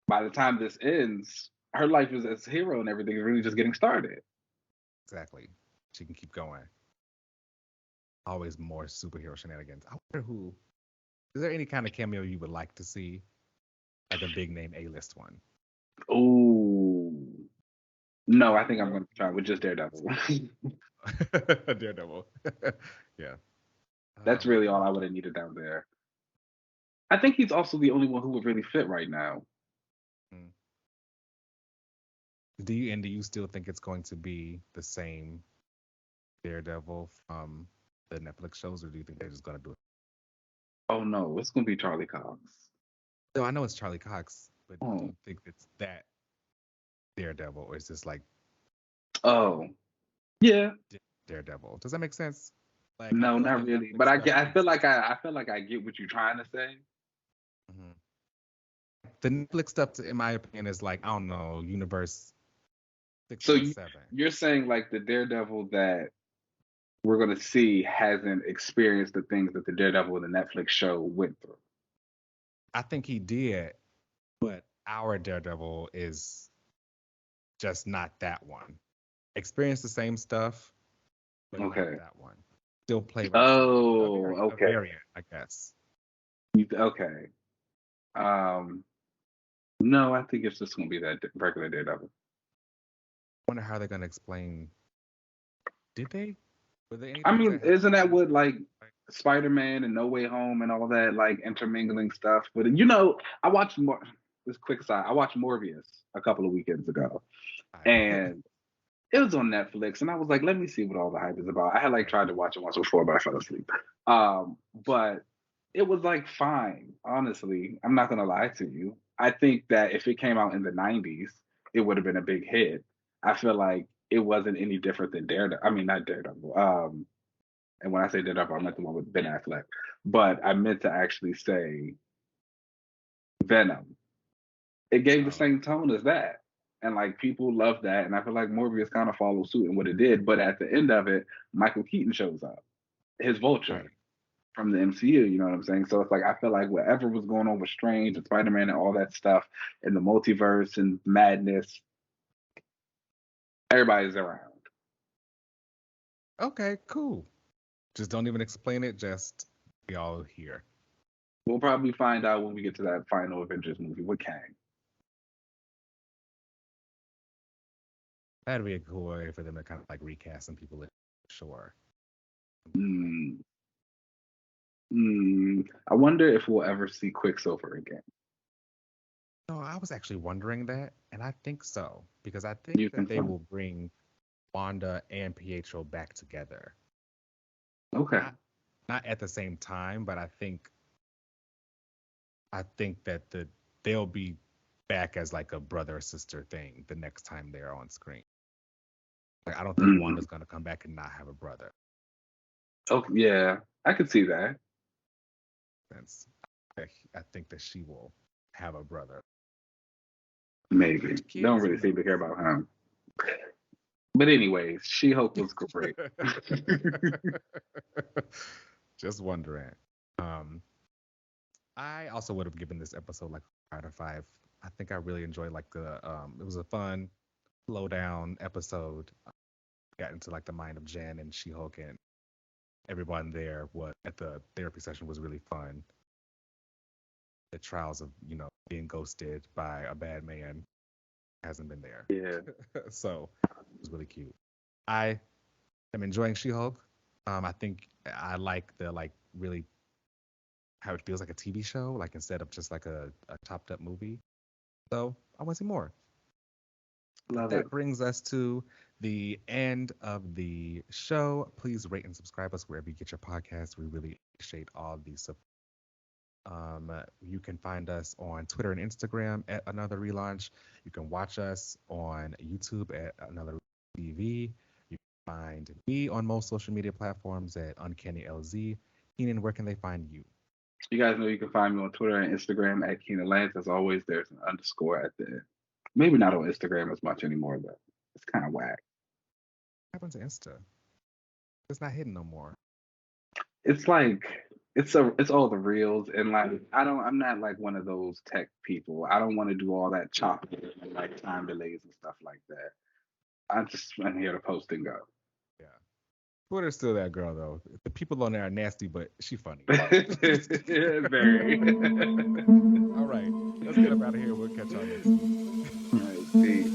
by the time this ends, her life is as a hero and everything is really just getting started. exactly. She can keep going. Always more superhero shenanigans. I wonder who. Is there any kind of cameo you would like to see, like a big name A-list one? Oh no, I think I'm going to try with just Daredevil. Daredevil. Yeah. That's really all I would have needed down there. I think he's also the only one who would really fit right now. Mm. Do you still think it's going to be the same Daredevil from the Netflix shows, or do you think they're just gonna do it? Oh no, it's going to be Charlie Cox. No, I know it's Charlie Cox, but do Oh, you think it's that Daredevil, or is this like oh, yeah. Daredevil? Does that make sense? Like, I No, feel like the not really. Netflix But stuff I feel is. like I feel like I get what you're trying to say. Mhm. The Netflix stuff, in my opinion, is like I don't know, Universe six So one seven. you're saying like the Daredevil that we're going to see hasn't experienced the things that the Daredevil in the Netflix show went through. I think he did, but our Daredevil is just not that one. Experience the same stuff, but not Okay. that one. Still play like Oh, a okay. variant, I guess. Okay. Um, no, I think it's just gonna be that regular Daredevil. Wonder how they're gonna explain. Did they? Were there any I things mean, that had isn't that to what like like, Spider-Man and No Way Home and all that like intermingling stuff? But I watched more. This quick aside, I watched Morbius a couple of weekends ago, and it was on Netflix, and I was like, let me see what all the hype is about. I had like right. tried to watch it once before, but I fell asleep. But it was like fine, honestly. I'm not gonna lie to you. I think that if it came out in the '90s, it would have been a big hit. I feel like it wasn't any different than Daredevil. I mean, not Daredevil. And when I say Daredevil, I meant the one with Ben Affleck. But I meant to actually say Venom. It gave the Oh, same tone as that. And like people love that. And I feel like Morbius kind of followed suit in what it did. But at the end of it, Michael Keaton shows up, his Vulture right. from the MCU, you know what I'm saying? So it's like I feel like whatever was going on with Strange and Spider-Man and all that stuff and the multiverse and madness, everybody's around. Okay, cool. Just don't even explain it. Just be all here. We'll probably find out when we get to that final Avengers movie with Kang. That'd be a cool way for them to kind of like recast some people. Sure. Hmm. I wonder if we'll ever see Quicksilver again. No, I was actually wondering that, and I think so because I think You that think they so? will bring Wanda and Pietro back together. Okay. Not not at the same time, but I think that they'll be back as like a brother or sister thing the next time they're on screen. Like I don't think Mm. Wanda's gonna come back and not have a brother. Oh yeah, I could see that. Since I think that she will have a brother. Maybe. Don't Kids, really who seem to care knows? about him. But anyways, She-Hulk was great. Just wondering. Um, I also would have given this episode like 5 out of 5. I think I really enjoyed like the it was a fun, slow down episode. Got into like the mind of Jen and She-Hulk, and everyone there was at the therapy session was really fun. The trials of being ghosted by a bad man hasn't been there. Yeah. So it was really cute. I I'm enjoying She-Hulk. I think I like the really how it feels like a TV show, like instead of just like a topped up movie. So I want to see more. But Love it. that brings us to the end of the show. Please rate and subscribe us wherever you get your podcasts. We really appreciate all the support. You can find us on Twitter and Instagram at Another Relaunch. You can watch us on YouTube at Another TV. You can find me on most social media platforms at Uncanny LZ. Keenan, where can they find you? You guys know you can find me on Twitter and Instagram at Keenan Lance. As always, there's an underscore at the end. Maybe not on Instagram as much anymore, but it's kind of whack. What happened to Insta? It's not hidden no more. It's like it's all the reels and like I'm not like one of those tech people. I don't want to do all that chopping and like time delays and stuff like that. I'm here to post and go. Yeah. Twitter's still that girl though. The people on there are nasty, but she funny. Very. All right. Let's get up out of here. We'll catch y'all next week. All right, peace.